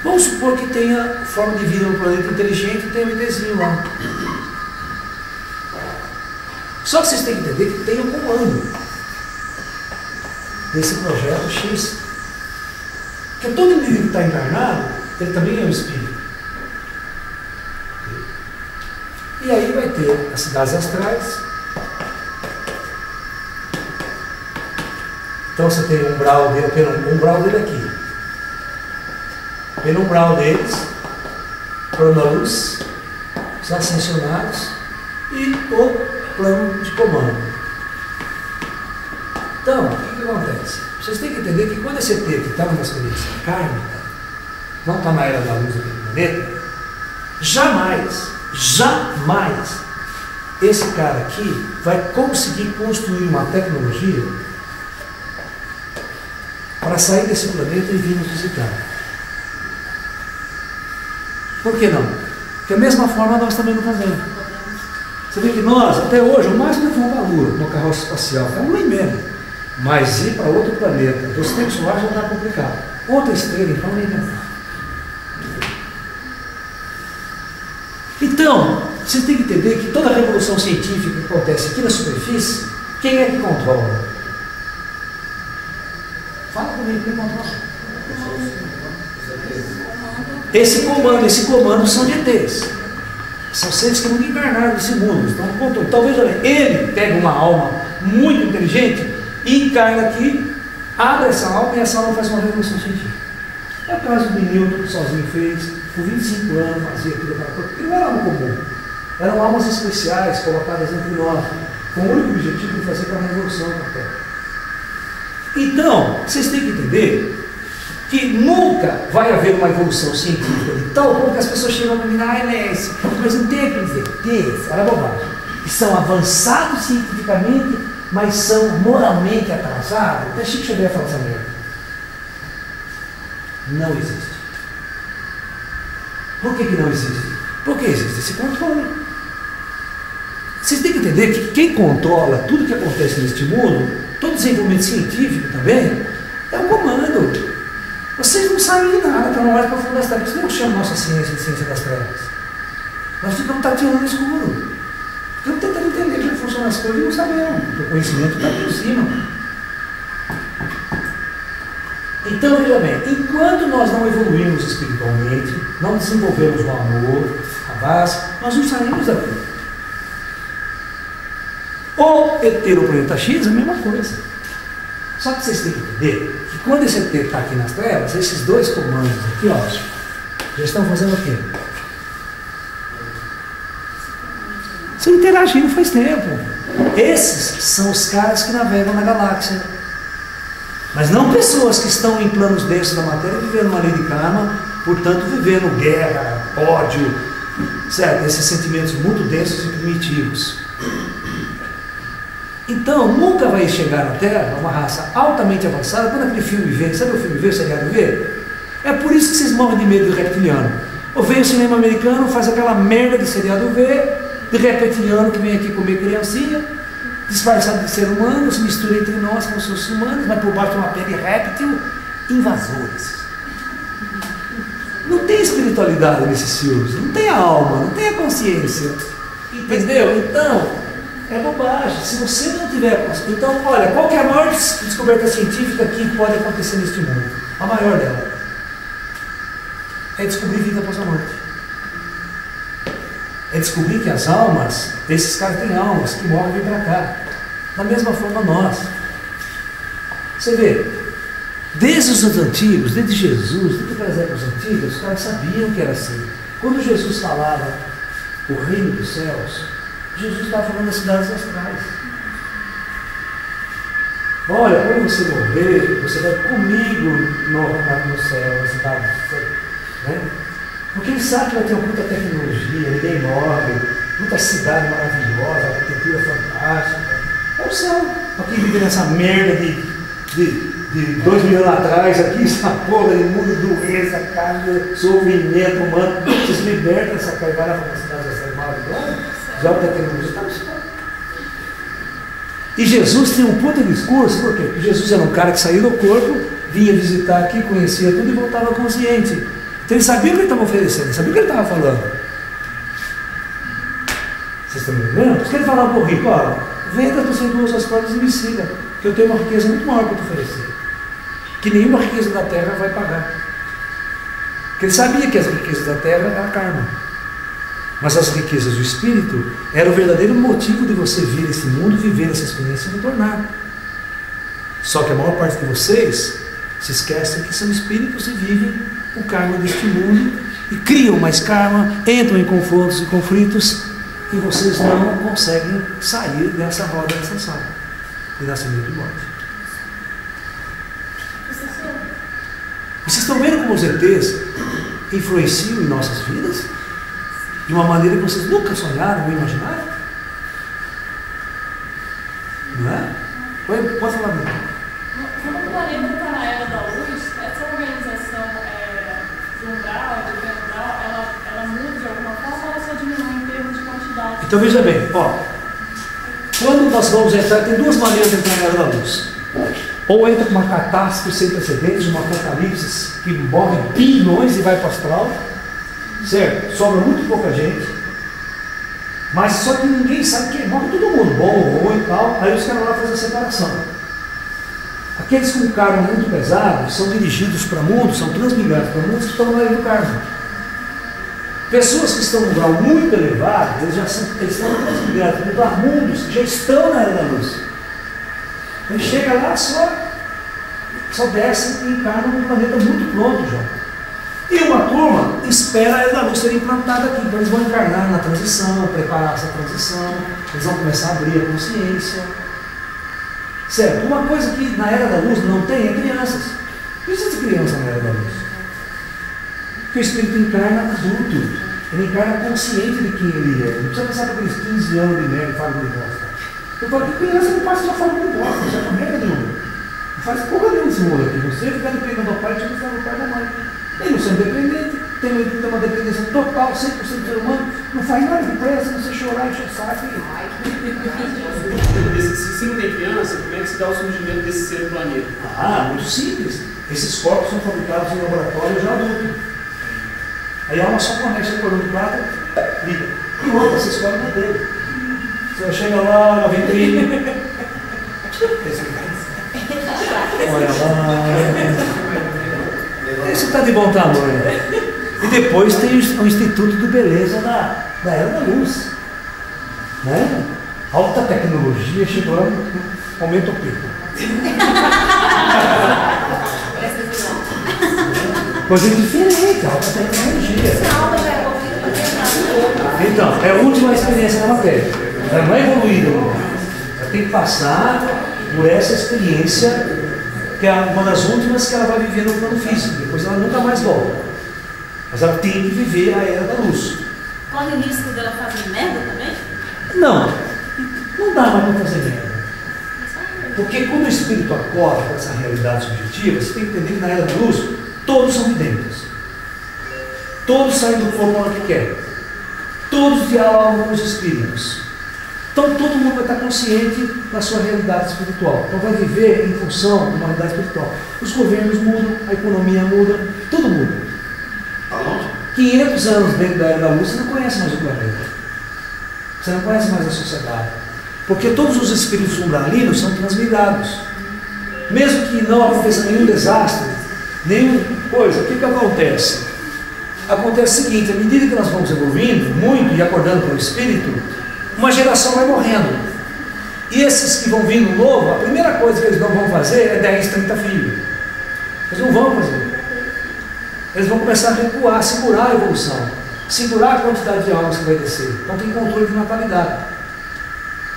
Vamos supor que tenha forma de vida no planeta inteligente e tem um ETzinho lá. Só que vocês têm que entender que tem um comando desse projeto X. Porque todo indivíduo que está encarnado, ele também é um espírito. E aí vai ter as cidades astrais. Então você tem um umbral dele aqui. Pelo umbral deles, plano da luz, os ascensionados e o plano de comando. Então, o que acontece? Vocês têm que entender que quando esse ET que está numa experiência kármica, não está na era da luz daquele planeta, jamais esse cara aqui vai conseguir construir uma tecnologia para sair desse planeta e vir nos visitar. Por que não? Porque da mesma forma nós também não fazemos. Você vê que nós, até hoje, o máximo é fomos para a Lua, uma carroça espacial, é um mesmo. Mas ir para outro planeta, do sistema solar já está complicado. Outra estrela, então, nem pensar. Então, você tem que entender que toda a revolução científica que acontece aqui na superfície, quem é que controla? Fala comigo, quem controla? Esse comando são de ETs. São seres que nunca encarnaram nesse mundo. Então, talvez ele pegue uma alma muito inteligente e encarna aqui, abre essa alma e essa alma faz uma revolução científica. É o caso do Newton, que sozinho fez, por 25 anos fazia aquilo, porque não era algo comum. Eram almas especiais colocadas entre nós, com o único objetivo de fazer uma revolução na Terra. Então, vocês têm que entender que nunca vai haver uma evolução científica de tal ponto que as pessoas chegam a dominar mas não tem que dizer, era bobagem. Que são avançados cientificamente, mas são moralmente atrasados. Até Chico Xavier fala essa merda. Não existe. Por que não existe? Porque existe esse controle. Vocês têm que entender que quem controla tudo que acontece neste mundo, todo desenvolvimento científico também, é o comando. Vocês não sabem de nada, estão no mais profundo das trevas. Por isso não chama nossa ciência de ciência das trevas. Nós ficamos tateando no escuro. Ficamos tentando entender como funcionam as coisas e não sabemos. O conhecimento está aqui em cima. Então, veja bem, enquanto nós não evoluímos espiritualmente, não desenvolvemos o amor, a base, nós não saímos daqui. O ET no planeta X é a mesma coisa. Só que vocês têm que entender que quando esse ET está aqui nas trevas, esses dois comandos aqui, ó, já estão fazendo o quê? Estão interagindo faz tempo. Esses são os caras que navegam na galáxia. Mas não pessoas que estão em planos densos da matéria vivendo uma lei de karma, portanto vivendo guerra, ódio, certo? Esses sentimentos muito densos e primitivos. Então, nunca vai chegar na Terra uma raça altamente avançada. Quando aquele filme vê, sabe o filme vê, o seriado vê? É por isso que vocês morrem de medo do reptiliano. Ou vem o cinema americano, faz aquela merda de seriado vê, de reptiliano que vem aqui comer criancinha, disfarçado de ser humano, se mistura entre nós com os seus humanos, mas por baixo de uma pele réptil, invasores. Não tem espiritualidade nesses filmes, não tem a alma, não tem a consciência. Entendeu? Então, é bobagem. Se você não tiver... Então, olha, qual que é a maior descoberta científica que pode acontecer neste mundo? A maior dela é descobrir vida após a morte. É descobrir que as almas, esses caras têm almas que morrem e vêm para cá. Da mesma forma nós. Você vê, Desde os antigos, desde Jesus, desde aquelas épocas antigas, os caras sabiam que era assim. Quando Jesus falava o reino dos céus, Jesus estava falando das cidades astrais. Olha, quando você morrer, você vai comigo no céu, na cidade do céu. Né? Porque ele sabe que vai ter uma puta tecnologia, ninguém morre, puta cidade maravilhosa, arquitetura fantástica. É o céu. Para quem vive nessa merda de 2000 anos atrás, aqui, essa porra de mundo, doença, carne, sofrimento humano, você se liberta dessa carga, vai lá para uma cidade maravilhosa, já a tecnologia está no céu. E Jesus tem um puta discurso, por quê? Porque Jesus era um cara que saía do corpo, vinha visitar aqui, conhecia tudo e voltava consciente. Então ele sabia o que ele estava oferecendo, ele sabia o que ele estava falando. Vocês estão me entendendo? Por isso que ele falava para o rico, ó, venda as duas portas e me siga, que eu tenho uma riqueza muito maior para te oferecer, que nenhuma riqueza da terra vai pagar. Porque ele sabia que as riquezas da terra eram karma. Mas as riquezas do Espírito eram o verdadeiro motivo de você vir esse mundo, viver essa experiência e retornar. Só que a maior parte de vocês se esquecem que são espíritos e vivem o karma deste mundo e criam mais karma, entram em confrontos e conflitos e vocês não conseguem sair dessa roda de samsara, de nascimento e morte. Vocês estão vendo como os ETs influenciam em nossas vidas? De uma maneira que vocês nunca sonharam ou imaginaram? Não é? Pode falar mesmo. Quando o planeta está na era da luz, essa organização umbral, de umbral, ela muda de alguma forma ou ela só diminui em termos de quantidade? Então veja bem, ó, quando nós vamos entrar, tem duas maneiras de entrar na era da luz. Ou entra com uma catástrofe sem precedentes, uma apocalipse que morre bilhões e vai para o astral, certo? Sobra muito pouca gente, mas só que ninguém sabe quem morre, todo mundo, bom ou ruim e tal, aí os caras lá fazem a separação. Aqueles com karma muito pesado são dirigidos para mundos, são transmigrados para mundos que estão na área do karma. Pessoas que estão num grau muito elevado, eles estão transmigrados para mundos que já estão na era da luz. Ele chega lá, só desce e encarna num planeta muito pronto já. E uma turma espera a era da luz ser implantada aqui. Então eles vão encarnar na transição, preparar essa transição, eles vão começar a abrir a consciência. Certo? Uma coisa que na era da luz não tem é crianças. Não existe criança na era da luz. Porque o espírito encarna adulto. Ele encarna consciente de quem ele é. Não precisa passar por aqueles 15 anos de merda e fala de bosta. Eu falo que criança não passa uma forma de bosta, não serve merda nenhuma. Não faz porra nenhuma esse mundo aqui. Você fica dependendo do pai, você fica do pai e da mãe. Ele não sendo dependente, tem uma dependência total, 100% do ser humano, não faz nada que presta, você chorar, encher o saco Se não tem criança, como é que se dá o surgimento desse ser no planeta? Muito simples. Esses corpos são fabricados em laboratório já adulto. Aí a alma só conecta o cordão de prata, liga. E outra, você escolhe o modelo. Você chega lá na vitrine. Olha lá. Esse está de bom tamanho. E depois tem o Instituto de Beleza da Era da Luz. Né? Alta tecnologia, chegou lá, aumenta o pico. Coisa diferente, alta tecnologia. Então, é a última experiência na matéria. Ela não é evoluída. Ela tem que passar por essa experiência, que é uma das últimas que ela vai viver no plano físico. Depois ela nunca mais volta. Mas ela tem que viver a era da luz. Corre o risco dela fazer merda também? Não. Não dá mais para fazer merda. Porque quando o espírito acorda com essa realidade subjetiva, você tem que entender que na era da luz, todos são videntes. Todos saem do corpo na hora que quer. Todos dialogam com os espíritos. Então todo mundo vai estar consciente da sua realidade espiritual. Então vai viver em função de uma realidade espiritual. Os governos mudam, a economia muda, tudo muda. 500 anos dentro da era da luz, você não conhece mais o planeta. Você não conhece mais a sociedade. Porque todos os espíritos umbralinos são transmigrados. Mesmo que não aconteça nenhum desastre, nenhuma coisa, o que acontece? Acontece o seguinte, à medida que nós vamos evoluindo muito e acordando para o espírito, uma geração vai morrendo. E esses que vão vindo novo, a primeira coisa que eles não vão fazer é 10, 30 filhos. Eles não vão fazer. Eles vão começar a recuar, segurar a evolução, segurar a quantidade de almas que vai descer. Então tem controle de natalidade.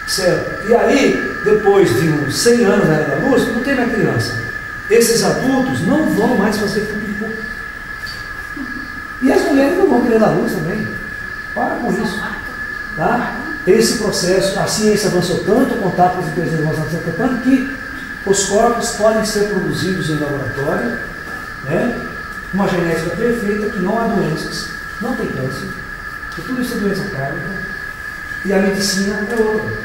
Certo? E aí, depois de uns 100 anos na Era da Luz, não tem mais criança. Esses adultos não vão mais fazer público. E as mulheres não vão querer dar luz também. Para com isso. Tá? Esse processo, a ciência avançou tanto, o contato com as empresas avançou tanto que os corpos podem ser produzidos em laboratório, né? Uma genética perfeita, que não há doenças, não tem câncer, que tudo isso é doença kármica, e a medicina é outra.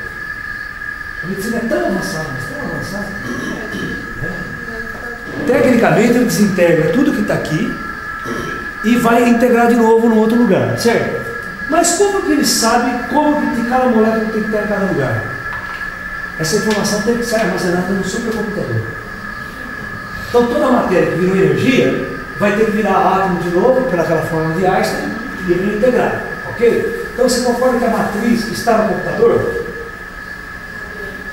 A medicina é tão avançada, mas tão avançada. Né? Tecnicamente ele desintegra tudo que está aqui e vai integrar de novo no outro lugar, certo? Mas como que ele sabe como que cada molécula tem que estar em cada lugar? Essa informação tem que ser armazenada no supercomputador. Então toda a matéria que virou energia vai ter que virar átomo de novo, pelaquela forma de Einstein, e ele integrar, ok? Então você concorda que a matriz está no computador?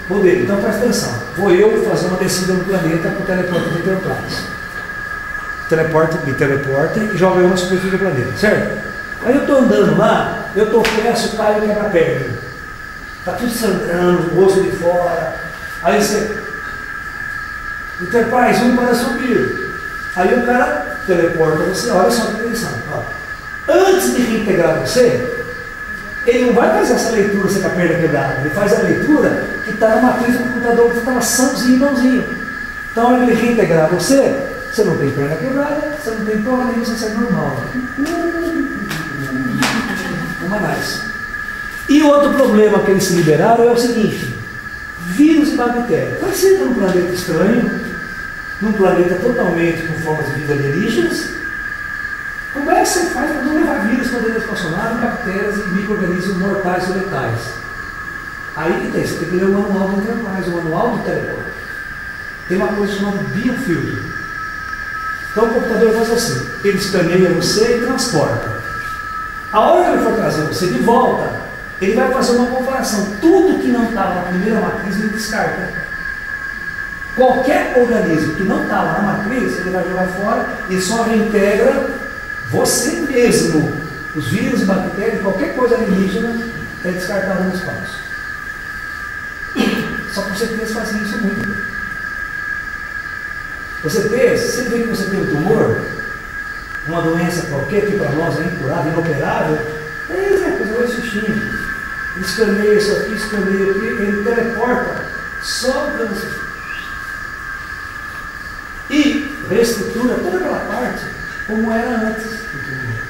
Poder. Então presta atenção. Vou eu fazer uma descida no planeta para o teleporte de Interplanes. Me teleporta e joga eu na superfície do planeta, certo? Aí eu estou andando lá, eu tropeço, caio e quebra a perna. Está tudo sangrando, o osso de fora. Aí você. Enterprise, para subir. Aí o cara teleporta você, olha só que interessante. Ó. Antes de reintegrar você, ele não vai fazer essa leitura você com a perna quebrada. Ele faz a leitura que está na matriz do computador, que está na sanzinho, mãozinho. Então, ele reintegrar você, você não tem perna quebrada, você não tem problema nenhum, você sai normal. Humanais. E outro problema que eles se liberaram é o seguinte: vírus e bactérias. Quando você entra num planeta estranho, num planeta totalmente com formas de vida alienígenas, como é que você faz para não levar vírus para dentro da espaçonave, bactérias e micro-organismos mortais ou letais? Aí que tem, você tem que ler o manual do Enterprise, o manual do teleporte. Tem uma coisa chamada biofiltro. Então o computador faz assim, ele escaneia você e transporta. A hora que ele for trazer você de volta, ele vai fazer uma comparação. Tudo que não estava na primeira matriz, ele descarta. Qualquer organismo que não estava na matriz, ele vai jogar fora e só reintegra você mesmo. Os vírus e bactérias, qualquer coisa alienígena, é descartado no espaço. Só que os ETs fazem isso muito. Os ETs, sempre vê que você tem um tumor, uma doença qualquer que para nós é incurável, inoperável, eles vão assistindo. Ele escaneia isso aqui, escaneia aqui, ele teleporta só o câncer. E reestrutura toda aquela parte como era antes do tumor.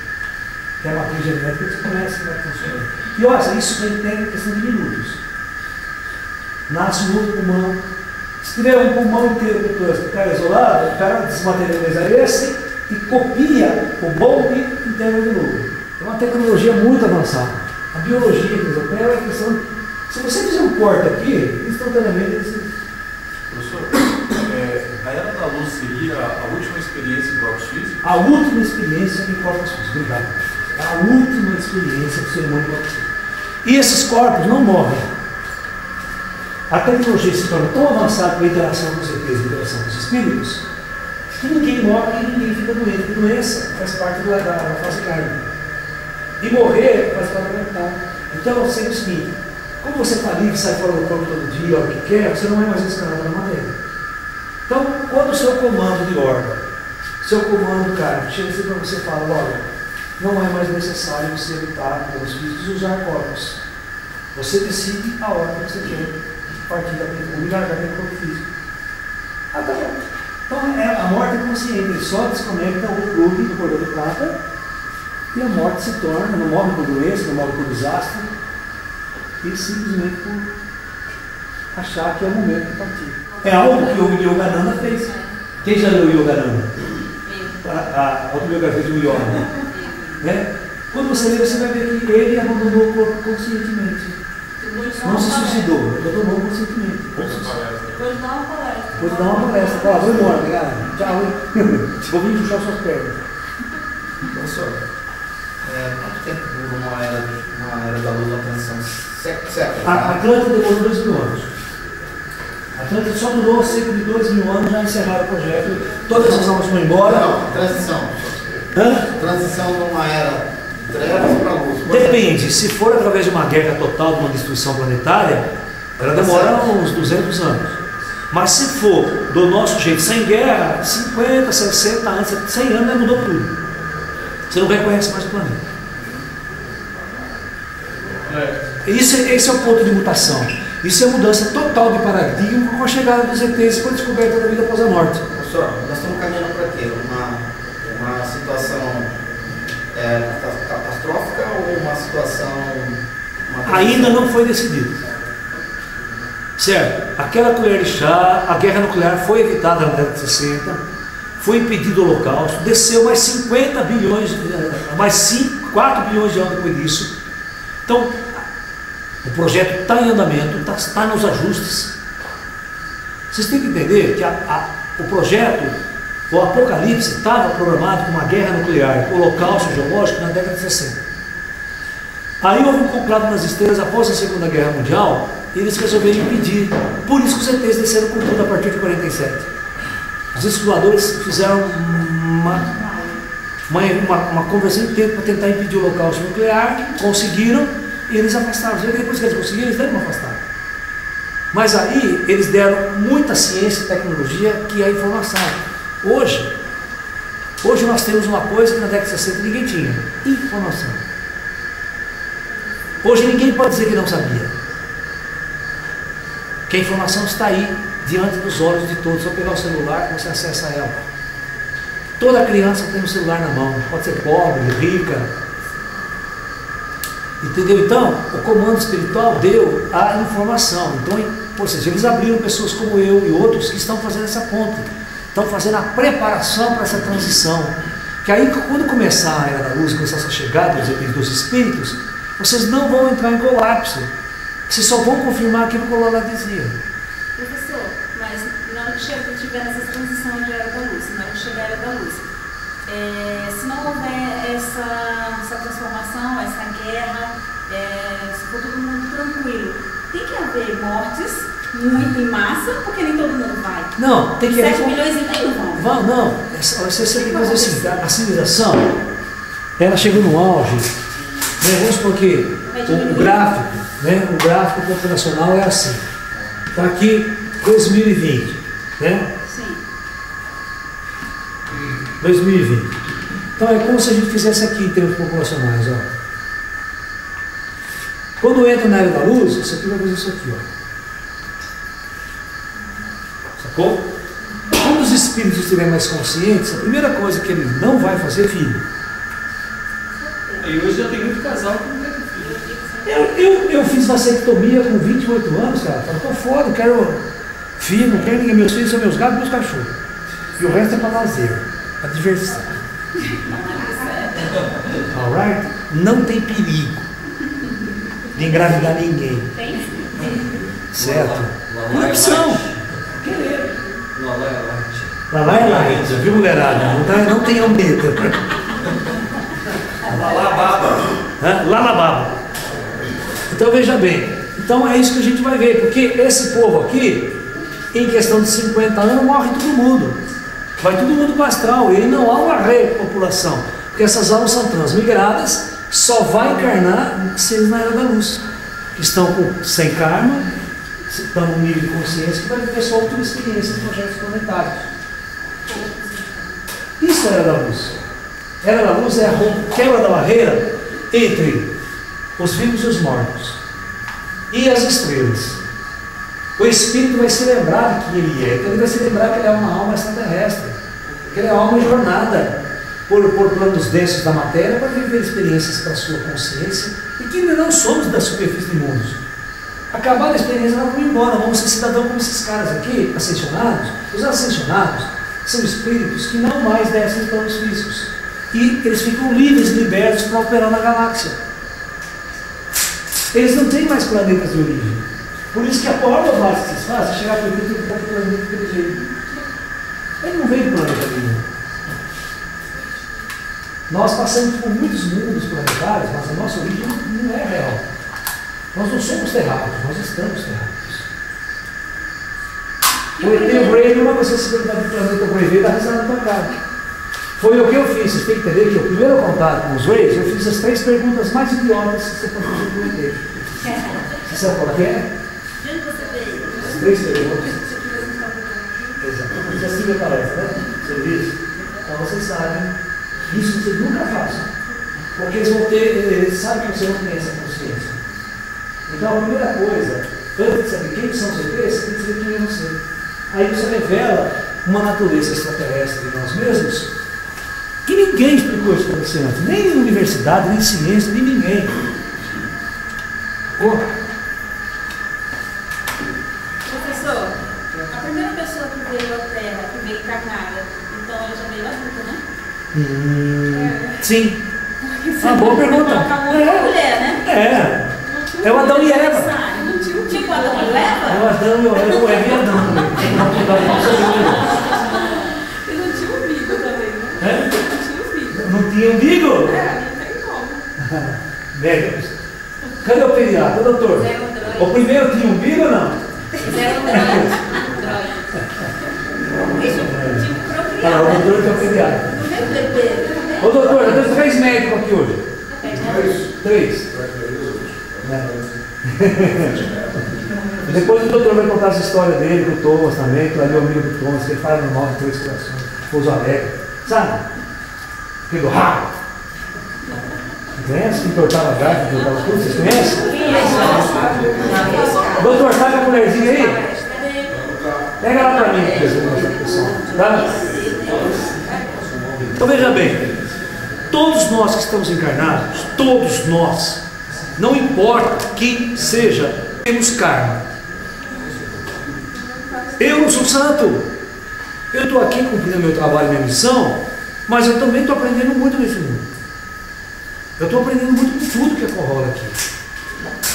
Que é a matriz genética que você conhece como é que funciona. E olha, isso tem questão de minutos. Nasce um outro pulmão. Se tiver um pulmão inteiro que está isolado, o cara desmaterializa esse e copia o bom e integra de novo. É uma tecnologia muito avançada. A biologia que eles operam é questão. Se você fizer um corte aqui, instantaneamente eles. Professor, a Era da Luz seria a última experiência em corpos físicos? A última experiência em corpos físicos. Obrigado. A última experiência do ser humano em corpos físicos. E esses corpos não morrem. A tecnologia se torna tão avançada com a interação com os ETs e a interação com os espíritos, que ninguém morre e ninguém fica doente. A doença faz parte da fase kármica. E morrer faz parte da mental. Então, eu sei o seguinte: como você está livre, sai fora do corpo todo dia, a hora que quer, você não é mais escravo da matéria. Então, quando o seu comando de ordem, seu comando kármico, chega assim para você e fala: olha, não é mais necessário você lutar pelos físicos e usar corpos. Você decide a hora que você quer partir daquele corpo físico. Ah, tá bom. Então, a morte é consciente, ele só desconecta o plug do cordão de prata e a morte se torna, não morre por doença, não morre por desastre, e simplesmente por achar que é o momento de partir. É algo que o Yogananda fez. Quem já leu o Yogananda? A autobiografia de um yoga. Né? Quando você lê, você vai ver que ele abandonou o corpo conscientemente. Não se suicidou, ele abandonou conscientemente. Depois dá uma palestra. Depois dá uma palestra. Fala, vou embora, galera. Tchau. Vou vir puxar suas pernas. Professor, quanto tempo dura uma era da luz da transição? Séculos? A Atlântida demorou 2.000 anos. A Atlântida só durou cerca de 2.000 anos, já encerraram o projeto, todas as almas foram embora. Não, transição. Transição de uma era de trevas para luz. Depende, se for através de uma guerra total, de uma destruição planetária, ela demora uns 200 anos. Mas se for do nosso jeito, sem guerra, 50, 60 anos, 100 anos, mudou tudo. Você não reconhece mais o planeta. Esse é o ponto de mutação. Isso é mudança total de paradigma com a chegada dos ETs e com a descoberta da vida após a morte. Professor, nós estamos caminhando para quê? Uma situação catastrófica ou uma situação... Ainda não foi decidido. Certo? Aquela colher de chá, a guerra nuclear foi evitada na década de 60, foi impedido o holocausto, desceu mais 50 bilhões, mais 4 bilhões de anos depois disso. Então, o projeto está em andamento, está nos ajustes. Vocês têm que entender que o projeto, o Apocalipse, estava programado com uma guerra nuclear, o holocausto geológico na década de 60. Aí houve um conclave nas estrelas após a Segunda Guerra Mundial, e eles resolveram impedir. Por isso que os ETs desceram com tudo a partir de 47. Os exploradores fizeram uma conversão em tempo para tentar impedir o holocausto nuclear, conseguiram, e eles afastaram. Depois que eles conseguiram, eles deram afastar. Mas aí eles deram muita ciência e tecnologia, que é a informação. Hoje nós temos uma coisa que na década de 60 ninguém tinha: informação. Hoje ninguém pode dizer que não sabia. Que a informação está aí, diante dos olhos de todos. Só pegar o celular que você acessa ela. Toda criança tem um celular na mão, pode ser pobre, rica. Entendeu? Então, o comando espiritual deu a informação. Então, ou seja, eles abriram pessoas como eu e outros que estão fazendo essa ponte. Estão fazendo a preparação para essa transição. Que aí, quando começar a Era da Luz, começar essa chegada dos espíritos, vocês não vão entrar em colapso. Vocês só vão confirmar aquilo que o Lola dizia. Professor, mas na hora que tiver essa transição de Era da Luz, na hora que chegar a Era da Luz, se não houver essa transformação, essa guerra, se for todo mundo tranquilo, tem que haver mortes muito em massa, porque nem todo mundo vai. Não, tem que haver. 7 milhões e meio não vão. Não, você tem que fazer assim, a civilização, ela chegou no auge, né? Vamos supor que o gráfico, né? O gráfico populacional é assim. Está aqui 2020, né? Sim. 2020. Então é como se a gente fizesse aqui em termos populacionais, ó. Quando entra na Era da Luz, você aqui vai fazer isso aqui, ó. Sacou? Quando os espíritos estiverem mais conscientes, a primeira coisa que ele não vai fazer é filho. E hoje já tem muito casal que não quer ter filho. Eu fiz vasectomia com 28 anos, cara. Eu tô fora, não quero filho, não quero ninguém. Meus filhos são meus gatos e meus cachorros. E o resto é para lazer, para diversão. Alright? Não tem perigo de engravidar ninguém. Tem? Certo? Por opção. Querer. Lá é light, viu, mulherada? Não tem aumenta. Lá baba. Lá na baba. Então veja bem, então é isso que a gente vai ver, porque esse povo aqui, em questão de 50 anos, morre todo mundo. Vai todo mundo para o astral, e aí não há uma repopulação, porque essas almas são transmigradas, só vai encarnar se eles na Era da Luz. Estão sem karma, estão num nível de consciência que vai viver só outra experiência de projetos planetários. Isso é a Era da Luz. A Era da Luz é a quebra da barreira entre os vivos e os mortos, e as estrelas. O espírito vai se lembrar de quem ele é, então ele vai se lembrar que ele é uma alma extraterrestre, que ele é uma alma em jornada por planos densos da matéria para viver experiências para a sua consciência, e que não somos da superfície de mundos. Acabada a experiência, nós vamos embora, vamos ser cidadãos como esses caras aqui, ascensionados. Os ascensionados são espíritos que não mais descem os planos físicos, e eles ficam livres e libertos para operar na galáxia. Eles não têm mais planetas de origem. Por isso que a prova básica que vocês fazem é chegar para o planeta e ficar com o planeta daquele jeito. Ele não veio do planeta nenhum. Nós passamos por muitos mundos planetários, mas a nossa origem não é real. Nós não somos terráqueos, nós estamos terráqueos. O ET Brave, uma pessoa se perguntar do planeta Brave, dá risada na tua cara. Foi o que eu fiz. Vocês têm que entender que o primeiro contato com os Rays, eu fiz as 3 perguntas mais idiotas que você pode fazer para o ET. Você sabe qual que é? De onde você veio? As 3 perguntas. Exatamente. Já siga a palestra, né? Serviço. Então vocês sabem. Isso vocês nunca façam. Porque eles sabem que você não tem essa consciência. Então a primeira coisa, antes de saber quem são os ETs, você tem que saber quem é você. Aí você revela uma natureza extraterrestre de nós mesmos, que ninguém explicou isso para você antes. Nem em universidade, nem em ciência, nem ninguém. Oh. Professor, a primeira pessoa que veio à Terra, que veio encarnada, então ela já veio adulta, né? Sim. Uma boa pergunta. Acabou com a mulher, né? É o Adão e Eva. Não tinha o tipo Adão e Eva? É o Adão e Eva, o Eva e Adão. E não tinha umbigo também, né? É? Não tinha umbigo. Não tinha umbigo? Não tem como. Médicos. Cadê o pediatra, doutor? O primeiro tinha umbigo ou não? Olha lá, o doutor que é o pediatra. Ô doutor, já temos 3 médicos aqui hoje. 3. Depois o doutor vai contar essa história dele, do Thomas também, que lá é meu amigo do Thomas, que ele fala no 9 3 corações, Pouso Alegre, sabe? Aquele do rabo. Conhece? Que entortava a garra, que entortava tudo, vocês conhecem? Doutor, sabe a colherzinha aí? Pega lá pra mim, pessoal. Tá? Então veja bem, todos nós que estamos encarnados, todos nós, não importa quem seja, temos karma. Eu não sou santo. Eu estou aqui cumprindo meu trabalho, minha missão, mas eu também estou aprendendo muito nesse mundo. Eu estou aprendendo muito com tudo que rola aqui.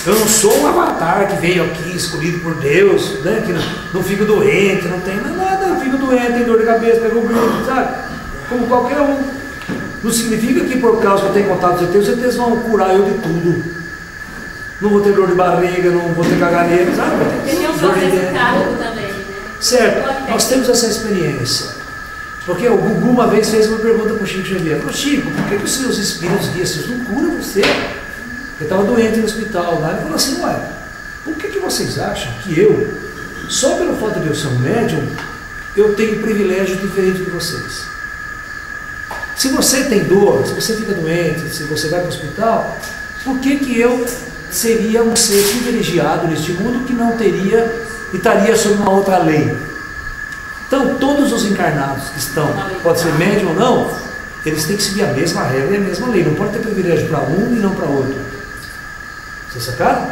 Eu não sou um avatar que veio aqui escolhido por Deus, né, que não fico doente, não tem nada, eu fico doente, tem dor de cabeça, pegou brilho, sabe? Como qualquer um. Não significa que por causa que eu tenho contato com os ETs vão curar eu de tudo. Não vou ter dor de barriga, não vou ter caganeira, sabe? Tem um processo cargo também, né? Certo, nós temos essa experiência. Porque o Gugu uma vez fez uma pergunta para o Chico Xavier. Falou, Chico, por que os seus espíritos guias não curam você? Ele estava doente no hospital lá. Ele falou assim, ué, por que vocês acham que eu, só pelo fato de eu ser um médium, eu tenho privilégio diferente de vocês? Se você tem dor, se você fica doente, se você vai para o hospital, por que eu seria um ser privilegiado neste mundo que não teria e estaria sob uma outra lei? Então, todos os encarnados que estão, pode ser médium ou não, eles têm que seguir a mesma regra e a mesma lei. Não pode ter privilégio para um e não para outro. Vocês sacaram?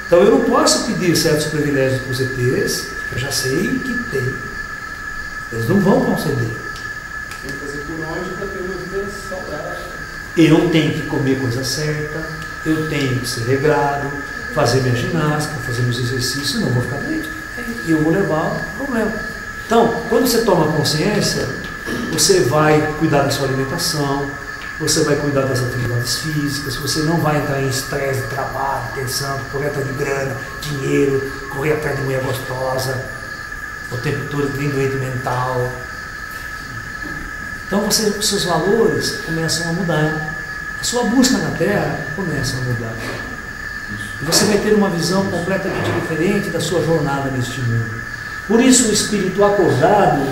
Então, eu não posso pedir certos privilégios para os ETs, que eu já sei que tem. Eles não vão conceder. Tem que fazer por onde para ter uma vida saudável. Eu tenho que comer coisa certa, eu tenho que ser regrado, fazer minha ginástica, fazer meus exercícios, não vou ficar doente. E eu vou levar o problema. Então, quando você toma consciência, você vai cuidar da sua alimentação, você vai cuidar das atividades físicas, você não vai entrar em estresse de trabalho, tensão, correr atrás de grana, dinheiro, correr atrás de mulher gostosa, o tempo todo tem doente mental. Então, os seus valores começam a mudar. A sua busca na Terra começa a mudar. E você vai ter uma visão completamente diferente da sua jornada neste mundo. Por isso, o espírito acordado,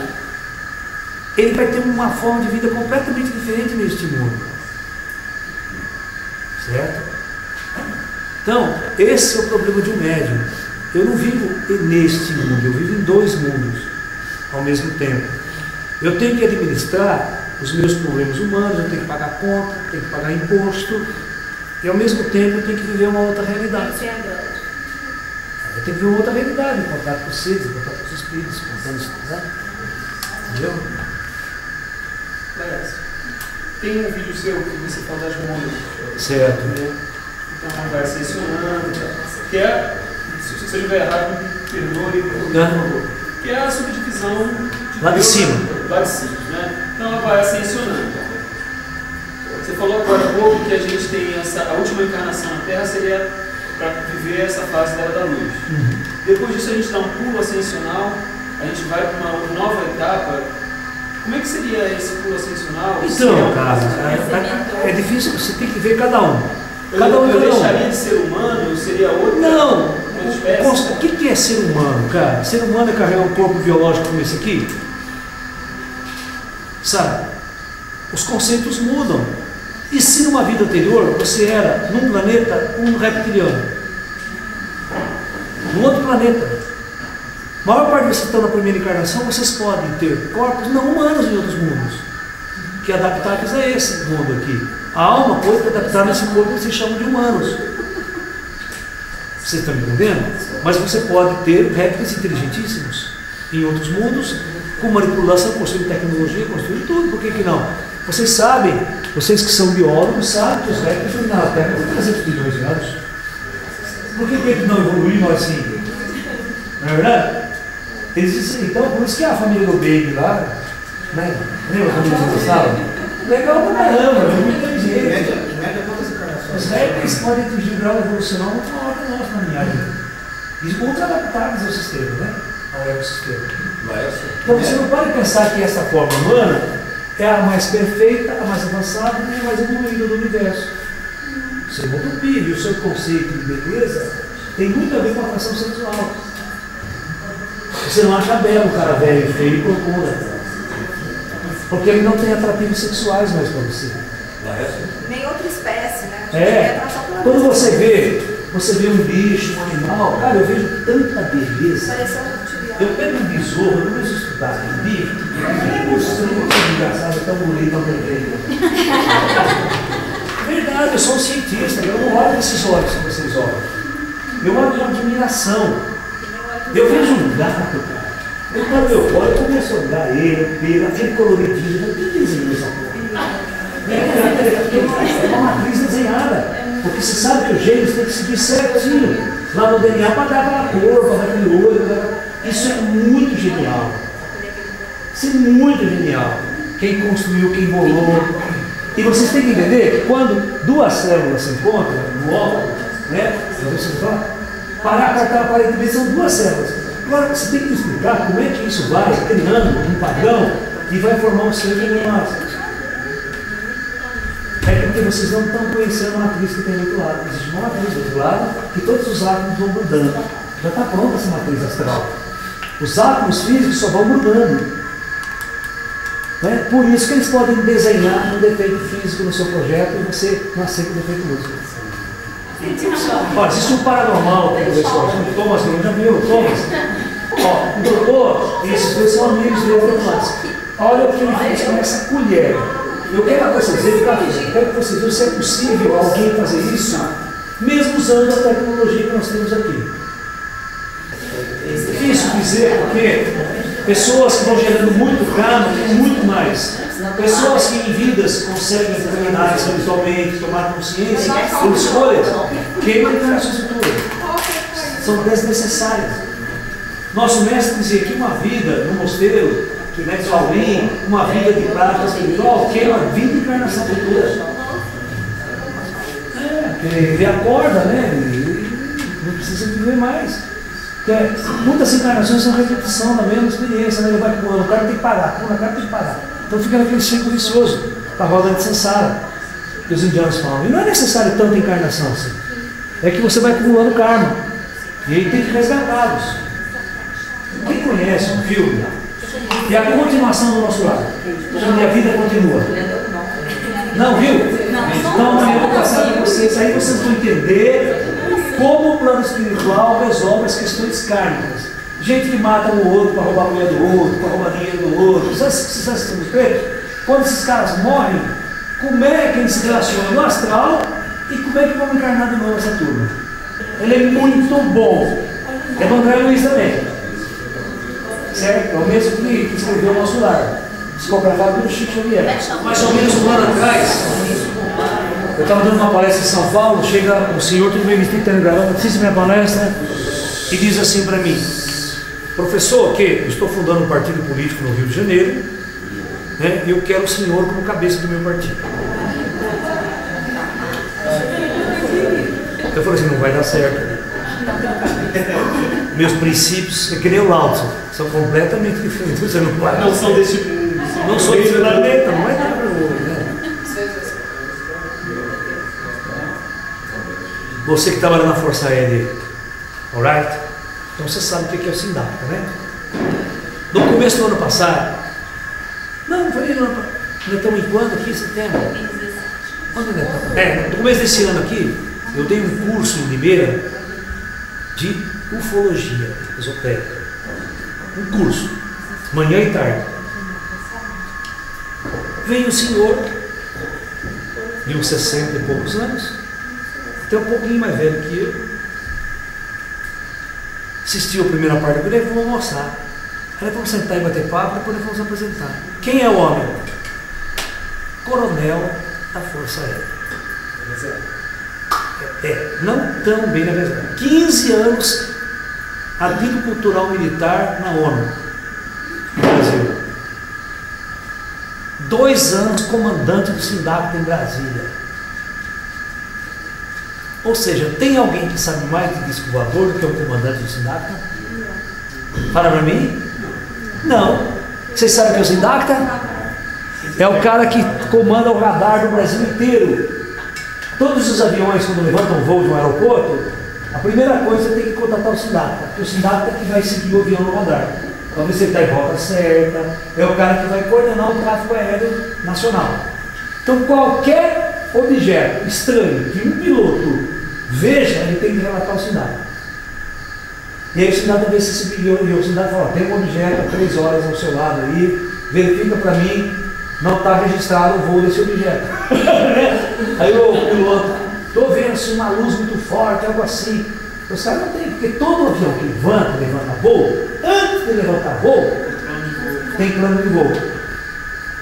ele vai ter uma forma de vida completamente diferente neste mundo. Certo? Então, esse é o problema de um médium. Eu não vivo neste mundo, eu vivo em 2 mundos ao mesmo tempo. Eu tenho que administrar os meus problemas humanos, eu tenho que pagar conta, tenho que pagar imposto, e ao mesmo tempo eu tenho que viver uma outra realidade. Eu tenho que viver uma outra realidade, em contato com os seres, em contato com os espíritos, contando isso, né? Entendeu? Tem um vídeo seu que você fala das ondas. Certo. Né? Então vai ascensionando, que é, se você estiver errado, me perdoe, por favor. Que é a subdivisão de lá de Deus, cima. Lá de cima, né? Então ela vai ascensionando. Você falou agora há pouco que a gente tem a última encarnação na Terra seria para viver essa fase da Era da Luz. Depois disso a gente dá um pulo ascensional a gente vai para uma nova etapa, como é que seria esse pulo ascensional? Então, cara, é difícil, você tem que ver cada um. Eu deixaria de ser humano, seria outra? Não! Espécie? O que é ser humano, cara? Ser humano é carregar um corpo biológico como esse aqui? Sabe? Os conceitos mudam. E se numa vida anterior você era, num planeta, um reptiliano? Num outro planeta. A maior parte de vocês que estão na primeira encarnação, vocês podem ter corpos não humanos em outros mundos, que adaptados a esse mundo aqui. A alma pode adaptar nesse corpo que vocês chamam de humanos. Vocês estão me entendendo? Mas você pode ter répteis inteligentíssimos em outros mundos, com manipulação, construir tecnologia, construir tudo. Por que não? Vocês sabem, vocês que são biólogos, sabem que os répteis foram na Terra por 300 bilhões de anos. Por que eles não evoluíram assim? Não é verdade? Eles dizem, então, por isso que a família do Baby lá, né? Lembra a família do dinossauro? Legal pra caramba, é muito inteligente. Os répteis podem atingir o grau evolucional muito maior que nós na linhagem. E ultra adaptados ao sistema, né? Ao ecossistema. Então você não pode pensar que essa forma humana é a mais perfeita, a mais avançada e a mais evoluída do universo. Isso é uma utopia, e o seu conceito de beleza tem muito a ver com a atração sexual. Você não acha belo o cara velho e feio e procura. Porque ele não tem atrativos sexuais mais para você. Nem outra espécie, né? Quando você vê um bicho, um animal, cara, eu vejo tanta beleza. Eu pego um besouro, eu começo a estudar um bicho, é engraçado, tão bonito, tão perfeito. Verdade, eu sou um cientista, eu não olho esses olhos que vocês olham. Eu olho com admiração. Eu vejo um gato, cara. Eu começo a olhar ele, pelo aquele coloridinho, quem desenhou essa porra? É uma matriz desenhada, porque você sabe que os gênios têm que seguir certinho lá no DNA para dar aquela cor, para dar aquele olho. Isso é muito genial. Isso é muito genial. Quem construiu, quem bolou. E vocês têm que entender que quando duas células se encontram no óvulo, né? Aparentemente são duas células. Agora você tem que me explicar como é que isso vai criando um padrão e vai formar um ser venenoso. É porque vocês não estão conhecendo a matriz que tem do outro lado. Existe uma matriz do outro lado que todos os átomos vão mudando. Já está pronta essa matriz astral. Os átomos físicos só vão mudando. Né? Por isso que eles podem desenhar um defeito físico no seu projeto e você nascer com defeito músico. Olha, existe um paranormal que conversou com o Thomas, já viu o Thomas? Ó, o doutor, esses dois são amigos dele, olha o que ele fez com essa colher. Eu quero que vocês vejam se é possível alguém fazer isso, mesmo usando a tecnologia que nós temos aqui. É difícil dizer porque pessoas que vão gerando muito karma têm muito mais. Pessoas que em vidas conseguem determinar espiritualmente, tomar consciência por escolhas, queimam encarnações futuras. São desnecessárias. Nosso mestre dizia que uma vida no mosteiro, que é de Shaolin, uma vida de prática espiritual, queima 20 encarnações futuras. Ele acorda, né? Ele não precisa viver mais. Porque muitas encarnações são repetição da mesma experiência, né? Ele vai pulando, o cara tem que parar, o cara tem que parar. Então fica naquele ciclo vicioso, a roda de Sansara, que os indianos falam. E não é necessário tanta encarnação assim. É que você vai acumulando karma. E aí tem que resgatá-los. Quem conhece um filme, é a continuação do nosso lar. Chama A Vida Continua. Não, viu? Então amanhã eu vou passar para vocês. Aí vocês vão entender como o plano espiritual resolve as questões kármicas. Gente que mata um outro para roubar a mulher do outro, para roubar dinheiro do outro. Vocês estão pretos? Quando esses caras morrem, como é que eles se relacionam no astral e como é que vão encarnar de novo essa turma? Ele é muito bom. É do André Luiz também. Certo? É o mesmo que escreveu o Nosso Lar. Psicografado pelo Chico Xavier. Mais ou menos um ano atrás, eu estava dando uma palestra em São Paulo, chega um senhor, tudo bem vestido, tendo gravata, assiste minha palestra e diz assim para mim: professor, que eu estou fundando um partido político no Rio de Janeiro, né, e eu quero o senhor como cabeça do meu partido. Eu falei assim, não vai dar certo. Meus princípios, é que nem o Lao Tzu, são completamente diferentes. Você não pode. Não são desse Não sou desse planeta, não é nada. Você que trabalha na Força Aérea, alright? Então você sabe o que é o SINDAPTA, né? No começo do ano passado, não foi no ano passado, nós estamos em quando aqui? Setembro? Quando nós estamos? No começo desse ano aqui, eu dei um curso em Limeira de ufologia esotérica. Um curso, manhã e tarde. Veio um senhor de uns 60 e poucos anos, até um pouquinho mais velho que eu, assistiu a primeira parte do livro, vamos almoçar. Aí vamos sentar e bater papo, depois vamos apresentar. Quem é o homem? Coronel da Força Aérea. Não tão bem na verdade. 15 anos ativo cultural militar na ONU, no Brasil. 2 anos comandante do SINDAPTA em Brasília. Ou seja, tem alguém que sabe mais de disco voador do que o comandante do SINDAPTA? Fala para mim? Não. Vocês sabem o que é o SINDAPTA? É o cara que comanda o radar do Brasil inteiro. Todos os aviões, quando levantam voo de um aeroporto, a primeira coisa tem que contatar o SINDAPTA, porque o SINDAPTA é que vai seguir o avião no radar. Para ver se ele está em rota certa, é o cara que vai coordenar o tráfego aéreo nacional. Então qualquer objeto estranho que um piloto veja, ele tem que relatar ao SINDAPTA. E aí o SINDAPTA vê se esse e o SINDAPTA fala, tem um objeto há 3 horas ao seu lado aí, verifica para mim, não está registrado o voo desse objeto. Aí o piloto, estou vendo assim, uma luz muito forte, algo assim. Os caras não tem, porque todo avião que levanta voo, antes de levantar voo, tem plano de voo.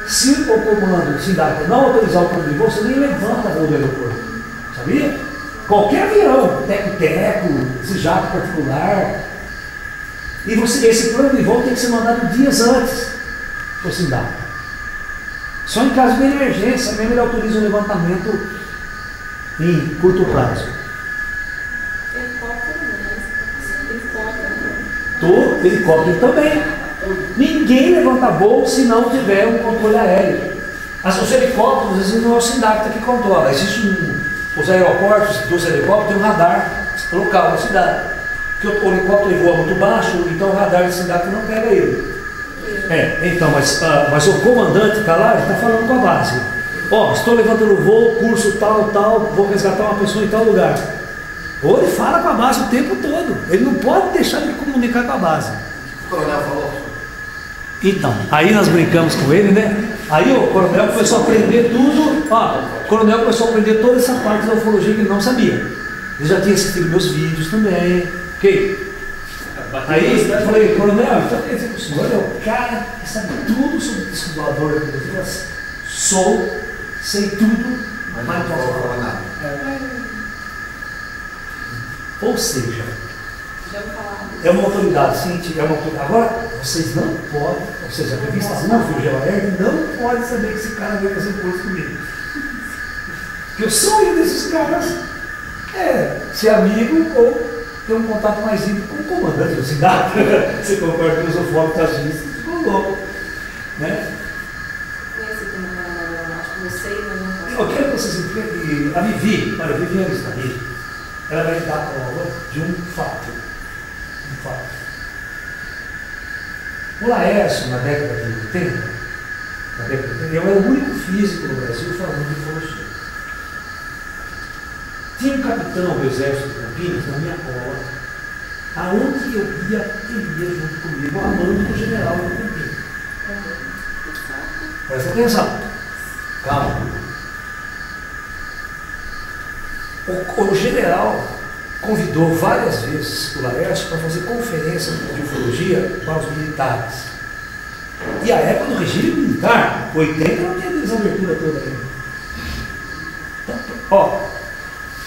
Se o comando, o SINDAPTA, não autorizar o plano de voo, você nem levanta voo do aeroporto. Sabia? Qualquer avião, teco-teco, esse jato particular. E esse plano de voo tem que ser mandado dias antes para o SINDAPTA. Só em caso de emergência, mesmo ele autoriza o levantamento em curto prazo. Helicóptero também. Ninguém levanta voo se não tiver um controle aéreo. Os helicópteros, às vezes não é o SINDAPTA que controla. Existem os aeroportos dos helicópteros, tem um radar local na cidade. Porque o helicóptero voa muito baixo, então o radar do SINDAPTA não pega ele. Então, mas o comandante está lá, ele está falando com a base. Estou levantando voo, curso tal, vou resgatar uma pessoa em tal lugar. Ou ele fala com a base o tempo todo. Ele não pode deixar de comunicar com a base. O coronel falou. Então, aí nós brincamos com ele, né? Aí o coronel começou a aprender tudo. O coronel começou a aprender toda essa parte da ufologia que ele não sabia. Ele já tinha assistido meus vídeos também. Ok? Aí eu falei, coronel, então quer dizer que o senhor é o cara que sabe tudo sobre o disco voador. Sei tudo, mas não posso falar nada. Ou seja, é uma autoridade científica, é uma autoridade. Agora, vocês não podem, ou seja, a revista UFO Geoerd não pode saber que esse cara veio fazer curso comigo. Porque o sonho desses caras é ser amigo ou ter um contato mais íntimo com o comandante do SINDAPTA. Você concorda com os ufólogos agistas, ficou louco. Né? Eu quero que vocês entendam que a Vivi, olha, a Viviane está ali, ela vai dar prova de um fato. O Laércio, na década de 80, eu era o único físico no Brasil falando de ufologia. Tinha um capitão do exército de Campinas na minha cola, aonde eu ia, ele ia junto comigo, amando do general de Campinas. Presta atenção. Calma. O general convidou várias vezes o Laércio para fazer conferência de ufologia para os militares. E a época do regime militar, 80 não tinha essa abertura toda ainda. Então,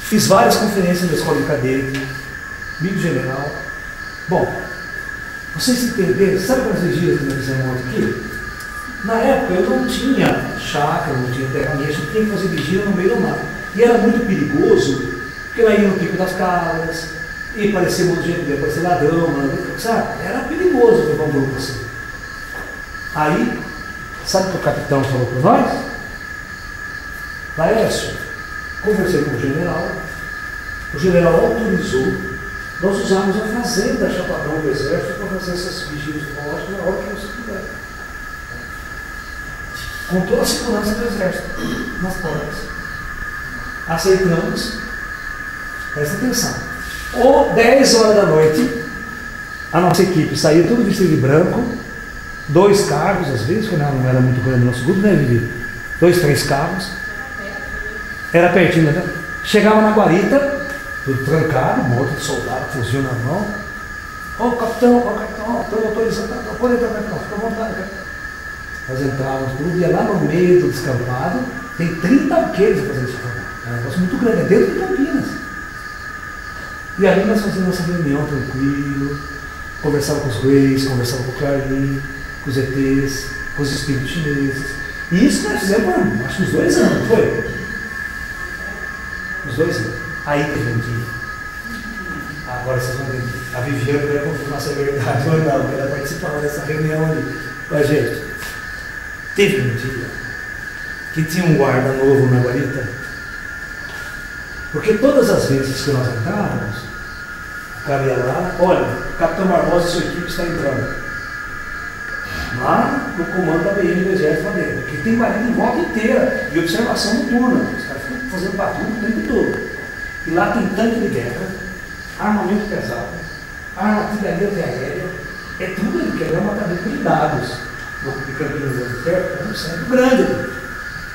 fiz várias conferências na escola de cadete, amigo general. Bom, vocês entenderam, sabe quantas vigílias que nós fizemos aqui? Na época eu não tinha chácara, não tinha terraninha, a gente tinha que fazer vigília no meio do mar. E era muito perigoso, porque lá ia no Pico das Cabras, E parecia muito gente, podia parecer ladrão, sabe? Era perigoso levar um grupo assim. Aí, sabe o que o capitão falou para nós? Laércio, conversei com o general autorizou nós usarmos a fazenda Chapadão do Exército para fazer essas vigílias ufológicas na hora que você quiser. Com toda a segurança do Exército nas portas. Aceitamos, presta atenção. Ou 10 horas da noite, a nossa equipe saía tudo vestido de branco, 2 carros, às vezes, porque não era muito grande o nosso grupo, né, Vivi? 2, 3 carros. Era pertinho, né? Chegava na guarita, tudo trancado, morto de soldado, fuzil na mão. Ô capitão, estou autorizando, pode entrar, capitão, fica à vontade, capitão. Nós entrávamos tudo, ia lá no meio do descampado, tem 30 arqueiros a fazer isso. É um negócio muito grande, é dentro de Campinas. E ali nós fazíamos nossa reunião tranquilo, conversava com os reis, conversava com o Clarim, com os ETs, com os espíritos chineses. E isso nós fizemos por, acho que uns 2 anos, foi? Uns 2 anos. Aí teve um dia. Agora vocês vão ver. A Viviane vai confirmar se é verdade ou não, porque ela participava dessa reunião ali com a gente. Teve um dia que tinha um guarda novo na guarita. Porque todas as vezes que nós entrávamos, o cara ia lá, olha, o Capitão Barbosa e sua equipe está entrando. Lá no comando da BM do Exército lá dentro. Porque tem guarida em volta inteira e observação noturna. Os caras ficam fazendo patrulha o tempo todo. E lá tem tanque de guerra, armamento pesado, artilharia antiaérea, é tudo ali, que é uma cadeia de dados de Campinas, certo? É um centro grande.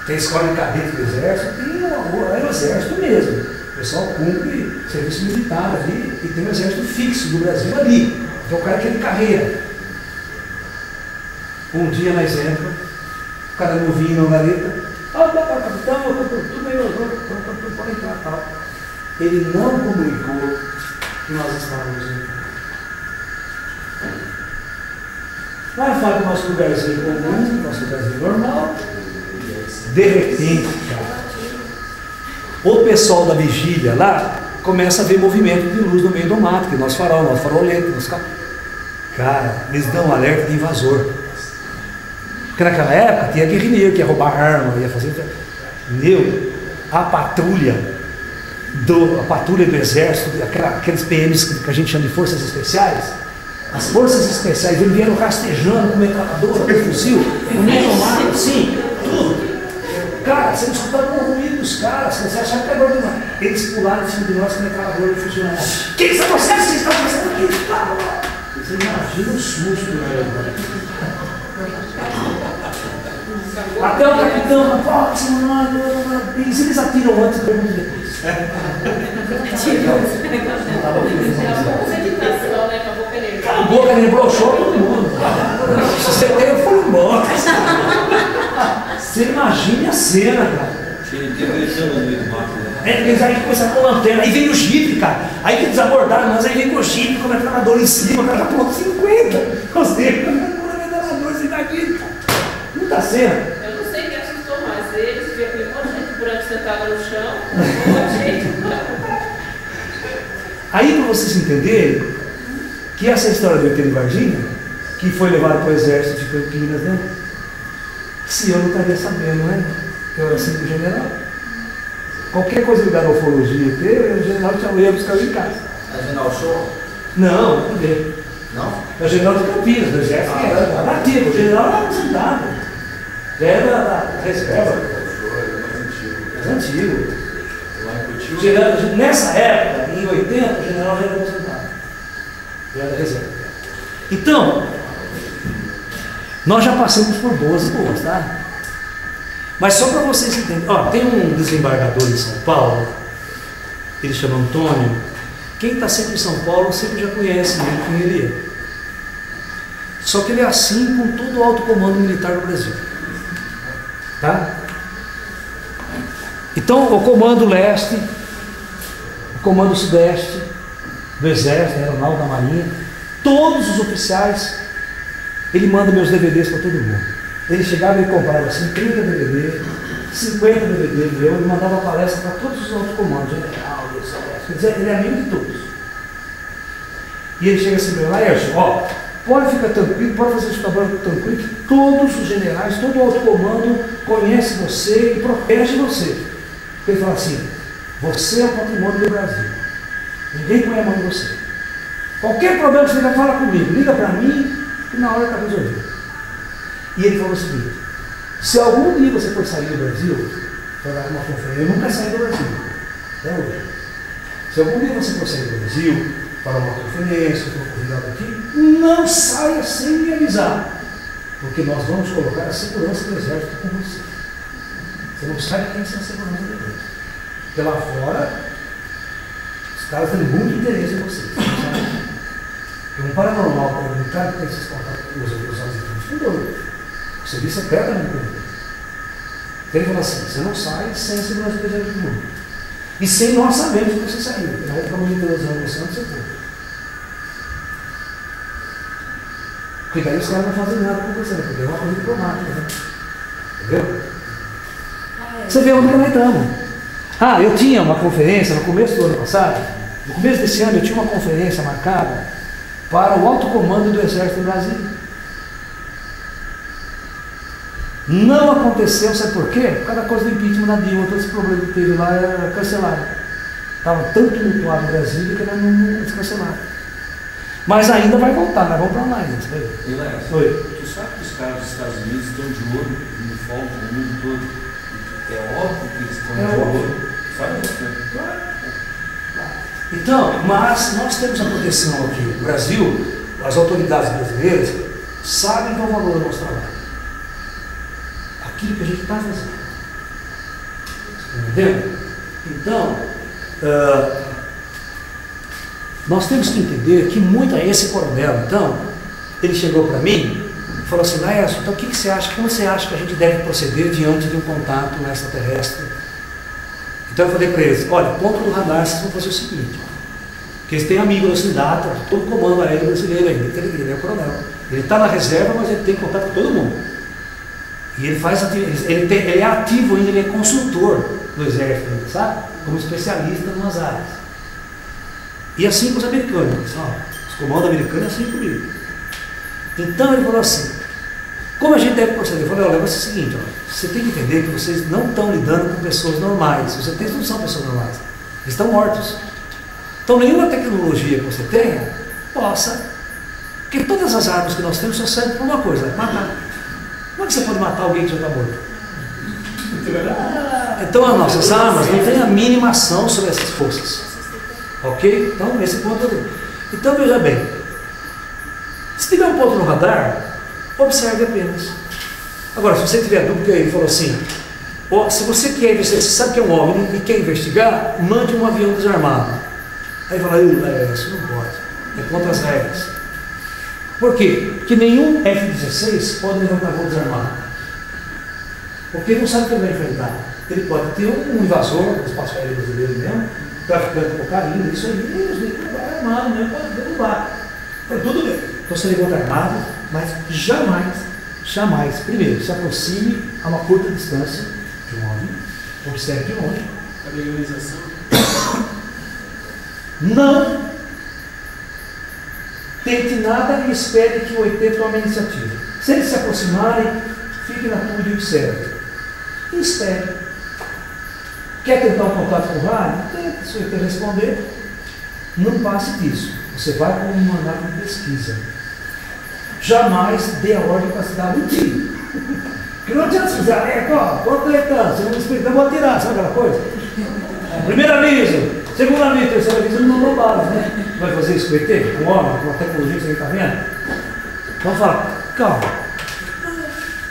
Tem escola de cadete do Exército, é o Exército mesmo. O pessoal cumpre serviço militar ali e tem um Exército fixo do Brasil ali. Então o cara quer de carreira. Um dia nós entramos, o cara novinho na gareta, capitão, tudo bem, pode entrar, tal. Ele não comunicou que nós estávamos entrando. Vai falar do nosso lugarzinho comum, nosso lugarzinho normal. De repente, cara, o pessoal da vigília lá começa a ver movimento de luz no meio do mato, que nosso farolete, nosso carro. Cara, eles dão um alerta de invasor. Porque naquela época tinha guerrilheiro que ia roubar arma, ia fazer. A patrulha do Exército, aqueles PMs que a gente chama de forças especiais, as forças especiais, eles vieram rastejando com metralhadora, com fuzil, no meio do mato, sim, tudo. Cara, você não escutava o ruído dos caras, você achava que era de nós. Eles pularam em cima de nós com metralhadora e funcionava. Quem são vocês? Vocês estão fazendo aqui? Você imagina o susto, né? Até o capitão, eles atiram antes e perguntam depois. Cala a boca, ele broxou todo mundo. Se você tem, eu fui embora. Você imagine a cena, cara. Eles aí começaram com lanterna, aí veio o jipe, cara. Aí que eles abordaram nós, aí veio com o jipe, com a metralhadora em cima, o cara já pulou 50. Ou seja, com a metralhadora, você imagina. Muita cena. Eu não sei quem assustou mais, eles, ver aquele monte de gente branca sentada no chão, um monte de gente. Aí, para vocês entenderem que essa história do ET de Varginha, que foi levado para o Exército de Campinas, né? Se eu não estaria sabendo, né? Que eu era sempre general. Qualquer coisa ligada à ufologia, o general ia buscar eu em casa. É General Show? Não, não tem. Não? É o general de Campinas, do Exército, que era nativo. O general era aposentado. Já era da reserva. Mais antigo. Nessa época, em 80, o general já era aposentado. Já era da reserva. Então, nós já passamos por boas e boas, tá? Mas só para vocês entenderem, ó, tem um desembargador em São Paulo, ele chama Antônio. Quem está sempre em São Paulo sempre já conhece quem ele é. Só que ele é assim com todo o alto comando militar do Brasil. Tá? Então, o comando leste, o comando sudeste do Exército, da Aeronáutica, da Marinha, todos os oficiais, ele manda meus DVDs para todo mundo. Ele chegava e comprava assim 30 DVD, 50 DVD meu, ele mandava palestra para todos os outros comandos, general, exército, quer dizer, ele é amigo de todos. E ele chega assim para mim, Laércio, ó, pode ficar tranquilo, pode fazer o seu trabalho tranquilo, que todos os generais, todo o alto comando conhece você e protege você. Ele fala assim, você é o patrimônio do Brasil. Ninguém põe a mão em você. Qualquer problema que você vai falar comigo, liga para mim e na hora está resolvido. E ele falou o seguinte, se algum dia você for sair do Brasil, para dar uma conferência, eu nunca saí do Brasil, até hoje. Se algum dia você for sair do Brasil, para uma conferência, for convidado aqui, não saia sem me avisar, porque nós vamos colocar a segurança do exército com você. Você não sabe quem é a segurança do exército. Porque lá fora, os caras têm muito interesse em você. Você não sabe. Porque um paranormal parlamentar tem esses contatos com os americanos fundadores. O serviço secreto é muito grande. Então ele falou assim, você não sai sem a segurança do exército do mundo. E sem nós sabermos que você saiu. Porque nós vamos monitorizando você onde você foi. Porque daí os caras não fazem nada com você, porque é uma coisa diplomática, né? Entendeu? Você vê onde nós estamos. Ah, eu tinha uma conferência no começo do ano passado, no começo desse ano eu tinha uma conferência marcada para o alto comando do Exército do Brasil. Não aconteceu, sabe por quê? Por causa da coisa do impeachment da Dilma, todo esse problema que teve lá era cancelado. Estava tanto tumultuado no Brasil que não cancelaram. Mas ainda vai voltar, nós vamos para lá ainda. Oi. Tu sabe que os caras dos Estados Unidos estão de olho no fogo no mundo todo? É óbvio que eles estão de olho. Sabe isso, né? Claro. Então, mas nós temos a proteção aqui no Brasil, as autoridades brasileiras sabem qual é o valor do nosso trabalho. Aquilo que a gente está fazendo. Entendeu? Então, nós temos que entender que esse coronel, então, ele chegou para mim e falou assim, Laércio, então o que você acha, como você acha que a gente deve proceder diante de um contato extraterrestre? Então eu falei para eles, olha, ponto do radar, vocês vão fazer o seguinte, que eles têm amigos da cidade, todo o comando aéreo brasileiro ainda, ele é o coronel. Ele está na reserva, mas ele tem contato com todo mundo. E ele faz ele é ativo ainda, ele é consultor do exército, sabe? Como especialista em umas áreas. E assim com os americanos, os comandos americanos é assim comigo. Então ele falou assim, como a gente deve proceder? Eu falei, olha, vai ser o seguinte, você tem que entender que vocês não estão lidando com pessoas normais, vocês não são pessoas normais, eles estão mortos. Então nenhuma tecnologia que você tenha possa, porque todas as armas que nós temos só servem para uma coisa, matar. Como é que você pode matar alguém que já está morto? Então as nossas armas não têm a mínima ação sobre essas forças. Ok? Então esse ponto é. Então veja bem, se tiver um ponto no radar, observe apenas. Agora, se você tiver dúvida, ele falou assim, se você sabe que é um homem e quer investigar, mande um avião desarmado. Aí fala, isso não pode, é contra as regras. Por quê? Porque nenhum F-16 pode levantar voo desarmado. Porque ele não sabe o que ele vai enfrentar. Ele pode ter um invasor do espaço aéreo brasileiro mesmo, traficante de cocaína, isso aí, ele vai armado mesmo, pode derrubar. Falei, tudo bem. Então você levanta armado, mas jamais, primeiro, se aproxime a uma curta distância de um homem, observe de longe. A legalização. Não tente nada e espere que o ET tome a iniciativa. Se eles se aproximarem, fique na tua e observe. E espere. Quer tentar um contato com o rádio? Tente. Se o ET responder, não passe disso. Você vai com um mandato de pesquisa. Jamais dê a ordem para se dar um tiro. Porque não adianta se dizer, quanto é tanto? Você não me explica, eu vou atirar, sabe aquela coisa? Primeiro aviso, segundo aviso, terceiro aviso, não roubaram, né? Vai fazer isso com o ET, com o homem, com a tecnologia que você está vendo? Então fala, calma.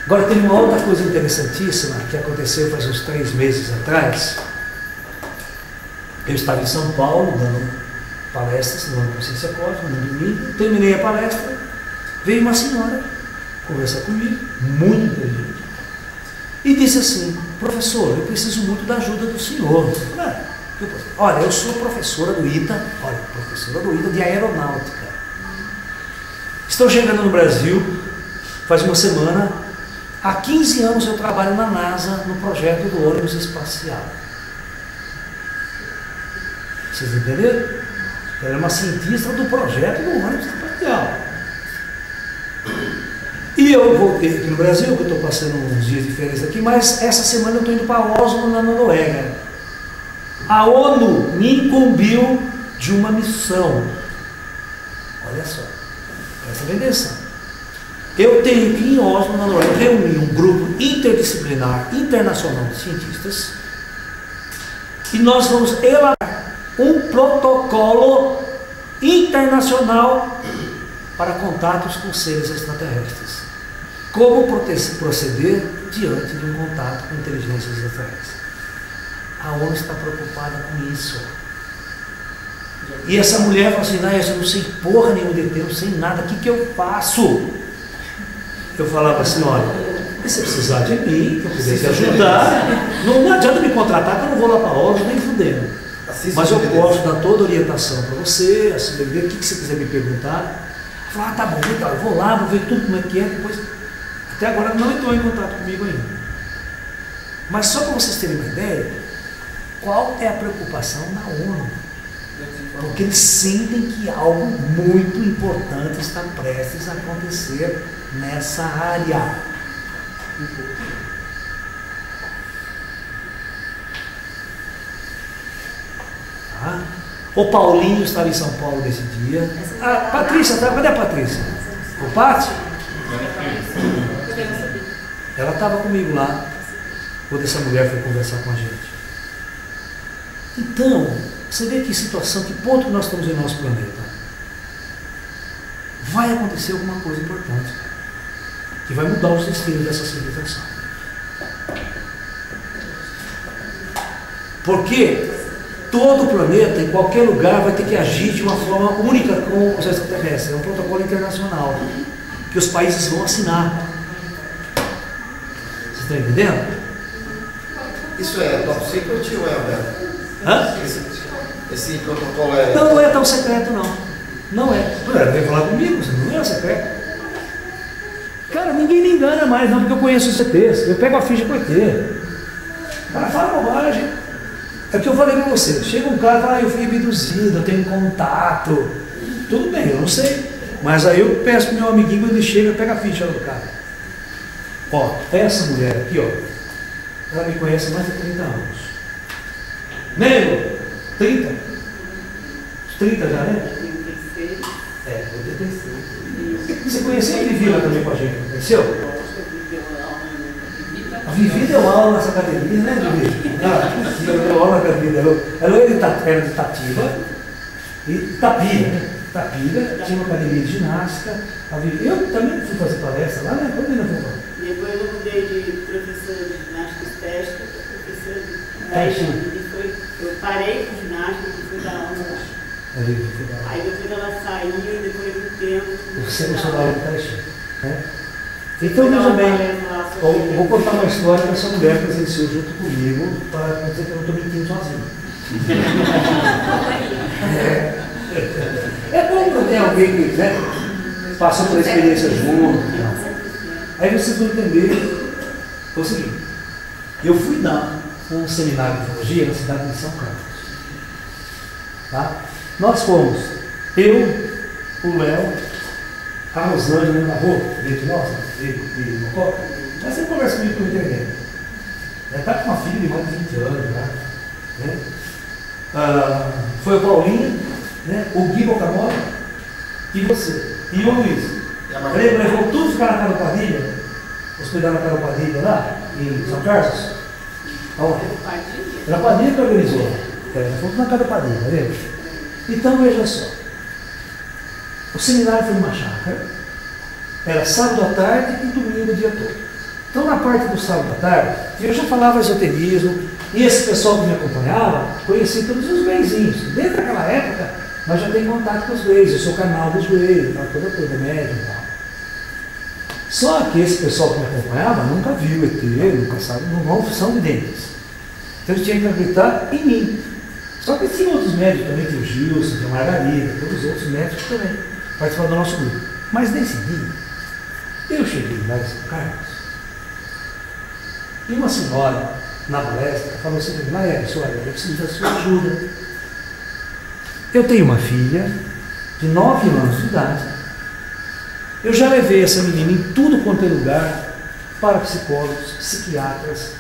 Agora tem uma outra coisa interessantíssima que aconteceu faz uns 3 meses atrás. Eu estava em São Paulo dando palestras no Consciência Cósmica, no domingo, terminei a palestra, veio uma senhora conversar comigo, muito inteligente, e disse assim, professor, eu preciso muito da ajuda do senhor. Olha, eu sou professora do ITA, de aeronáutica. Estou chegando no Brasil, faz uma semana, há 15 anos eu trabalho na NASA no projeto do ônibus espacial. Vocês entenderam? Ela é uma cientista do projeto do ônibus espacial. E eu voltei aqui no Brasil, que eu estou passando uns dias de férias aqui, mas essa semana eu estou indo para Oslo, na Noruega. A ONU me incumbiu de uma missão. Olha só, presta bem atenção. Eu tenho que ir em Oslo, na Noruega, reunir um grupo interdisciplinar, internacional de cientistas, e nós vamos elaborar um protocolo internacional para contatos com seres extraterrestres. Como proceder diante de um contato com inteligências extraterrestres. A ONU está preocupada com isso. E essa mulher falou assim, eu não sei porra nenhuma de ET, não sei nada, o que eu faço? Eu falava assim, olha, se você precisar de mim, que eu pudesse ajudar, não adianta me contratar que eu não vou lá para a ONU, nem fudendo. Mas eu posso dar toda a orientação para você, assim, o que você quiser me perguntar. Eu falava, tá bom, legal, eu vou lá, vou ver tudo como é que é, depois... Até agora não entrou em contato comigo ainda. Mas só para vocês terem uma ideia, qual é a preocupação na ONU? Porque eles sentem que algo muito importante está prestes a acontecer nessa área. Tá? O Paulinho estava em São Paulo nesse dia. A Patrícia, cadê a Patrícia? O Pati? Ela estava comigo lá, quando essa mulher foi conversar com a gente. Então, você vê que situação, que ponto que nós estamos em nosso planeta. Vai acontecer alguma coisa importante, que vai mudar os destinos dessa civilização. Porque todo o planeta, em qualquer lugar, vai ter que agir de uma forma única com os extraterrestres. É um protocolo internacional que os países vão assinar. Vocês estão entendendo? Isso é top secret ou é aberto? Hã? Esse protocolo é... Não é tão secreto, não. Não é. Ela veio falar comigo, não é secreto. Cara, ninguém me engana mais, não, porque eu conheço os ETs. Eu pego a ficha com o ET. O cara fala bobagem. É o que eu falei pra você. Chega um cara e fala, eu fui abduzido, eu tenho contato. Tudo bem, eu não sei. Mas aí eu peço pro meu amiguinho, quando ele chega, pega a ficha do cara. Ó, essa mulher aqui, ó, ela me conhece há mais de 30 anos. Nego? 30? 30 já, né? 36. É, 86. Você conheceu a Vivi lá também com a gente, não conheceu? A Vivi deu aula nessa academia, né, Vivi? Ela deu aula na academia dela. Ela era de Itatiba e Itapira, né? Itapira, tinha uma academia de ginástica. A Vivi, eu também fui fazer palestra lá, né? Quando ainda fui lá? Depois eu mudei de professora de ginástica estética para professora de eu parei com ginástica e fui dar aula. Aí depois ela saiu e depois de um tempo. Você gostou da aula de Tai Chi, né? Então veja bem, vou contar uma história dessa mulher que presenciou junto comigo para dizer que eu não estou mentindo sozinho. É bom quando tem alguém que, né, passou por experiência junto. Aí vocês vão entender. Foi o seguinte, eu fui dar um seminário de ufologia na cidade de São Carlos. Tá? Nós fomos, eu, o Léo, a Rosângela na rua, de nós, de Mocó. Mas você conversa comigo pela internet. Ela está com uma filha de mais de 20 anos já. Né? Foi o Paulinho, né? O Gui Bocamora e você. E o Luiz. Levou tudo ficar na Casa Padilha, hospedar na Casa Padilha lá, em São Carlos. Aonde? Era a Padilha que organizou. Fomos na Casa Padilha, lembra? Então veja só. O seminário foi numa chácara, era sábado à tarde e domingo o dia todo. Então na parte do sábado à tarde, eu já falava esoterismo, e esse pessoal que me acompanhava conhecia todos os weizinhos. Desde aquela época, nós já temos contato com os weis, eu sou o canal dos weis, toda coisa, médium e tal. Só que esse pessoal que me acompanhava nunca viu ET, nunca sabe, não são videntes. Então eles tinham que acreditar em mim. Só que tinha outros médicos também, tinha o Gilson, tinha a Margarida, todos os outros médicos também participaram do nosso grupo. Mas nesse dia, eu cheguei lá em São Carlos e uma senhora, na palestra, falou assim: Maria, eu preciso da sua ajuda. Eu tenho uma filha de 9 anos de idade. Eu já levei essa menina em tudo quanto é lugar, para psicólogos, psiquiatras,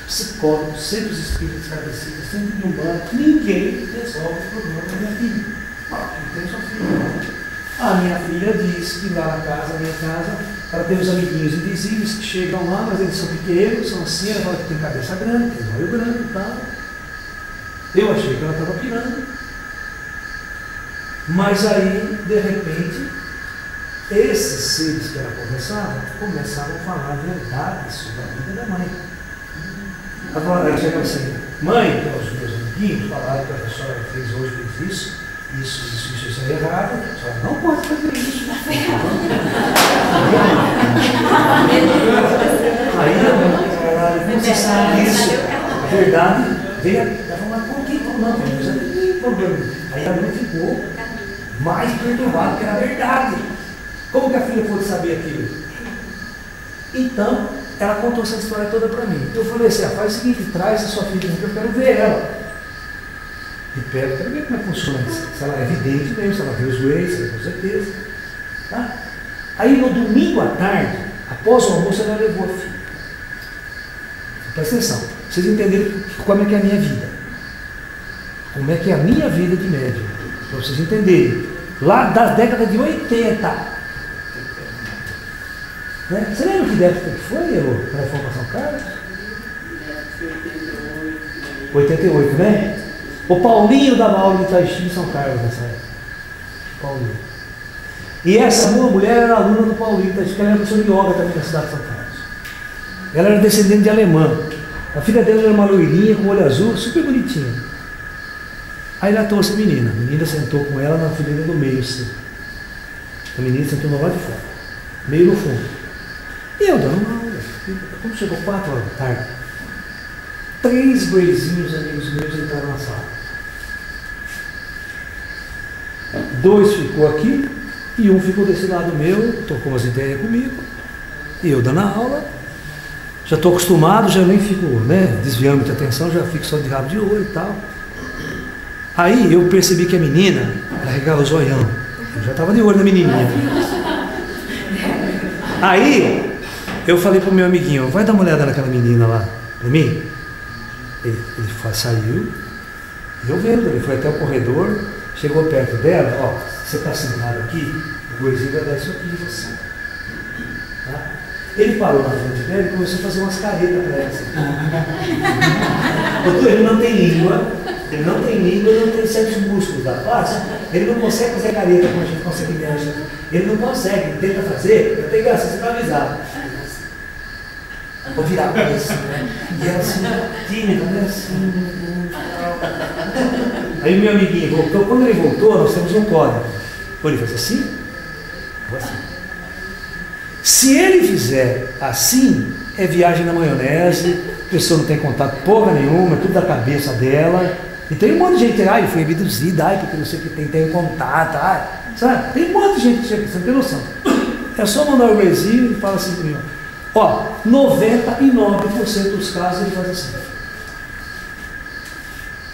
psicólogos, centros espíritas esclarecidos, centro de umbanda. Ninguém resolve o problema da minha filha. Não tem sua filha. A minha filha diz que lá na casa, minha casa, ela tem os amiguinhos invisíveis que chegam lá, mas eles são pequenos, são assim, ela fala que tem cabeça grande, tem olho grande e tal. Eu achei que ela estava pirando. Mas aí, de repente, esses seres que ela conversava, começavam a falar verdades sobre a vida da mãe. Ela chegava assim, mãe, que os meus amiguinhos falaram que a senhora fez hoje, fez isso é errado, a senhora não pode fazer isso. Aí ela você sabe isso, a verdade, veio, ela falou, mas por que não? Não tem problema. Aí a mãe ficou mais perturbada, que era verdade. Como que a filha pôde saber aquilo? Então, ela contou essa história toda para mim. Eu falei assim, faz o seguinte, traz a sua filha, eu quero ver ela. De perto, quero ver como é que funciona isso. Se ela é evidente mesmo, se ela vê os ways, com certeza. Tá? Aí no domingo à tarde, após o almoço, ela levou a filha. Presta atenção, pra vocês entenderem como é que é a minha vida. Como é que é a minha vida de médium. Para vocês entenderem. Lá das décadas de 80. Né? Você lembra que década que foi, para a formação Carlos? 88, né? O Paulinho dava aula de Tai Chi em São Carlos nessa época. Paulinho. E essa mulher era aluna do Paulinho, ela era professora de yoga também na cidade de São Carlos. Ela era descendente de alemã. A filha dela era uma loirinha com olho azul, super bonitinha. Aí ela trouxe a menina sentou com ela na fileira do meio, assim. A menina sentou no lado de fora, meio no fundo. E eu dando uma aula. Quando chegou 4 horas da tarde, 3 gurizinhos amigos meus entraram na sala. 2 ficou aqui e 1 ficou desse lado meu, trocou umas ideias comigo. E eu dando a aula, já estou acostumado, já nem fico, né, desviando muita atenção, já fico só de rabo de olho e tal. Aí eu percebi que a menina, ela regava o zoião. Eu já estava de olho na menininha. Aí eu falei para o meu amiguinho, vai dar uma olhada naquela menina lá, para mim. Ele saiu, eu vendo, ele foi até o corredor, chegou perto dela, ó, você está sentado aqui, o gurizinho vai dar isso aqui de você. Tá? Ele parou na frente dela e começou a fazer umas caretas para ela. Assim. Ele não tem língua, ele não tem certos músculos da face, ele não consegue fazer careta como a gente consegue mexer. Ele não consegue, ele tenta fazer, eu tenho graça, você está avisado. Vou virar para isso, né? E ela assim, tímida, né? Assim, aí meu amiguinho voltou, quando ele voltou, nós temos um código. Ele faz assim, assim. Se ele fizer assim, é viagem na maionese, a pessoa não tem contato porra nenhuma, é tudo da cabeça dela. E tem um monte de gente, ele foi abduzido, porque não sei o que tem contato, sabe? Tem um monte de gente que chega, você não tem noção. É só mandar o Brasil e fala assim para mim, ó, 99% dos casos ele faz assim.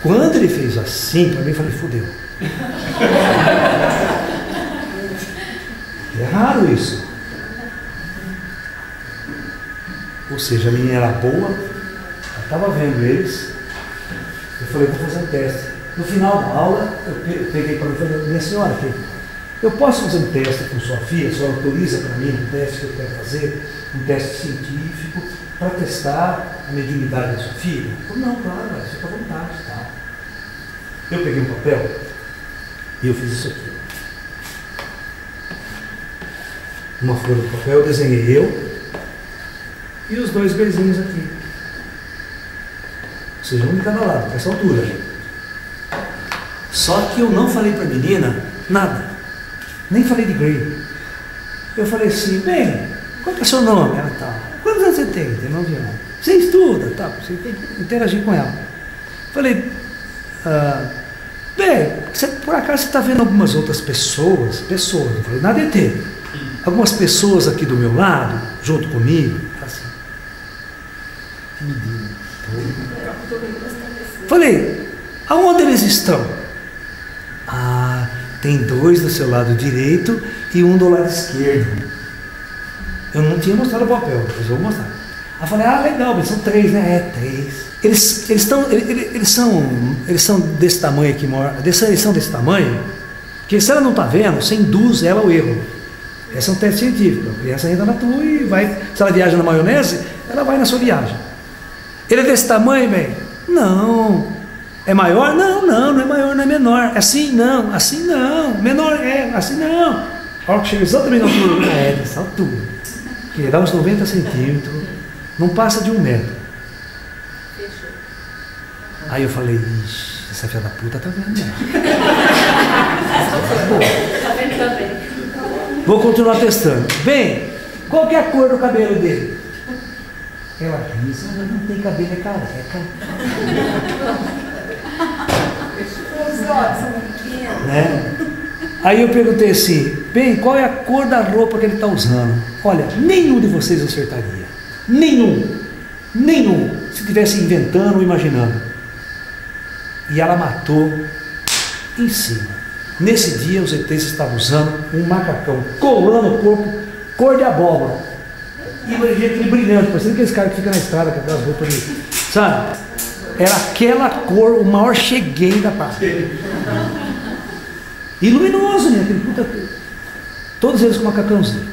Quando ele fez assim, para mim, eu falei, fudeu. É raro isso. Ou seja, a menina era boa, ela estava vendo eles. Eu falei, vou fazer um teste. No final da aula, eu peguei para mim e falei, minha senhora, eu posso fazer um teste com sua filha? A senhora autoriza para mim um teste que eu quero fazer? Um teste científico para testar a mediunidade da sua filha? Eu falei, não, claro, fica à vontade. Tá? Eu peguei um papel e eu fiz isso aqui. Uma folha de papel, eu desenhei eu e os 2 beijinhos aqui. Ou seja, um de cada lado, dessa altura. Só que eu não falei para a menina nada. Nem falei de Grey. Eu falei assim, bem, qual que é o seu nome? Ela tá. Quantos anos você tem? Tem 9 anos. Você estuda, tá? Você tem que interagir com ela. Falei, bem, por acaso você está vendo algumas outras pessoas, não falei nada de ter. Algumas pessoas aqui do meu lado, junto comigo, assim. Falei, aonde eles estão? Tem 2 do seu lado direito e 1 do lado esquerdo. Eu não tinha mostrado o papel, mas vou mostrar. Aí eu falei, legal, mas são 3, né? 3. Eles são desse tamanho aqui, eles são desse tamanho, que se ela não está vendo, você induz ela ao erro. Esse é um teste científico. A criança entra na tua e vai. Se ela viaja na maionese, ela vai na sua viagem. Ele é desse tamanho, bem? Não. É maior? Não é maior, não é menor. Assim não. Menor assim não. A hora que chega exatamente na altura, dessa altura. Que dá uns 90 centímetros, não passa de 1 metro. Fechou. Aí eu falei, ixi, essa filha da puta tá vendo, né? Tá vendo também. Vou continuar testando. Bem, qual que é a cor do cabelo dele? Ela disse, não tem cabelo, é careca. Os olhos são pequenos. Né? Aí eu perguntei assim, bem, qual é a cor da roupa que ele está usando? Olha, nenhum de vocês acertaria. Nenhum. Se estivesse inventando ou imaginando. E ela matou em cima. Nesse dia os ETs estavam usando um macacão colando o corpo, cor de abóbora. E aquele brilhante, parecendo aqueles caras que ficam na estrada com aquelas roupas ali. Sabe? Era aquela cor, o maior cheguei da parte. E luminoso, né? Aquele puta. Todos eles com macacãozinho.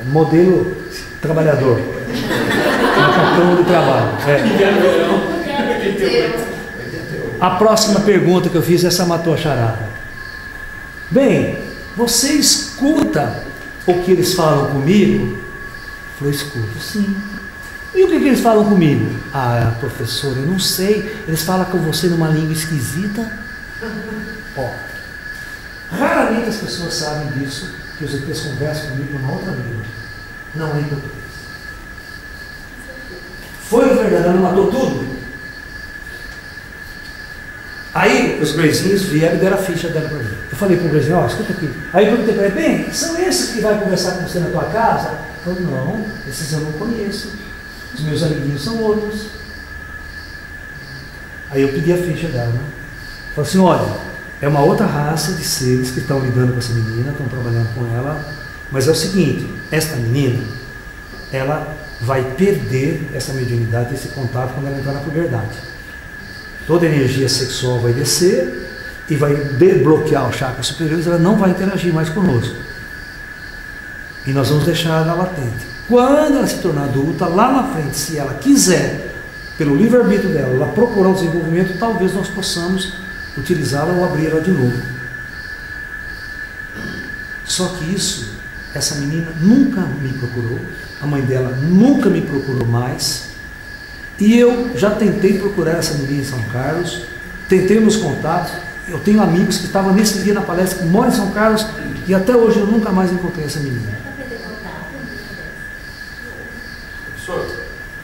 Modelo trabalhador. Macacão de trabalho. A próxima pergunta que eu fiz, essa matou a charada. Bem, você escuta o que eles falam comigo? Eu falei, escuto, sim. E o que eles falam comigo? Professor, eu não sei. Eles falam com você numa língua esquisita. Raramente as pessoas sabem disso, que os ETs conversam comigo numa outra língua. Não é em português. Foi o verdadeiro, matou tudo. Aí os Greyzinhos vieram e deram a ficha dela para mim. Eu falei para o Greyzinho, escuta aqui. Aí eu perguntei para ele, bem, são esses que vai conversar com você na tua casa? Ele falou, não, esses eu não conheço. Os meus amiguinhos são outros. Aí eu pedi a ficha dela. Né? Falei assim, olha, é uma outra raça de seres que estão lidando com essa menina, estão trabalhando com ela, mas é o seguinte, esta menina, ela vai perder essa mediunidade, esse contato quando ela entrar na puberdade. Toda a energia sexual vai descer e vai desbloquear os chakras superiores, ela não vai interagir mais conosco. E nós vamos deixar ela latente. Quando ela se tornar adulta, lá na frente, se ela quiser, pelo livre-arbítrio dela, ela procurar o desenvolvimento, talvez nós possamos utilizá-la ou abrir ela de novo. Só que isso, essa menina nunca me procurou, a mãe dela nunca me procurou mais, e eu já tentei procurar essa menina em São Carlos, tentei meus contatos, eu tenho amigos que estavam nesse dia na palestra, que moram em São Carlos, e até hoje eu nunca mais encontrei essa menina. Professor,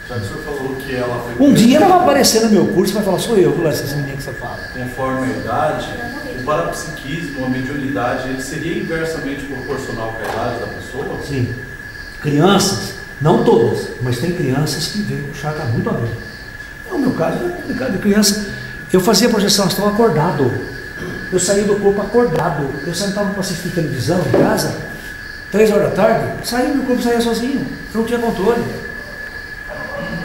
já que o senhor falou que ela foi... Um dia ela vai aparecer no meu curso e vai falar, sou eu, vou lá, essa menina que você fala. Conforme a idade, o parapsiquismo, a mediunidade, ele seria inversamente proporcional à idade da pessoa? Sim. Crianças, não todas, mas tem crianças que veem o chakra muito aberto. No meu caso, de criança, eu fazia projeção astral acordado. Eu saía do corpo acordado. Eu sentava para assistir televisão em casa, 3 horas da tarde, saía, meu corpo saía sozinho. Eu não tinha controle.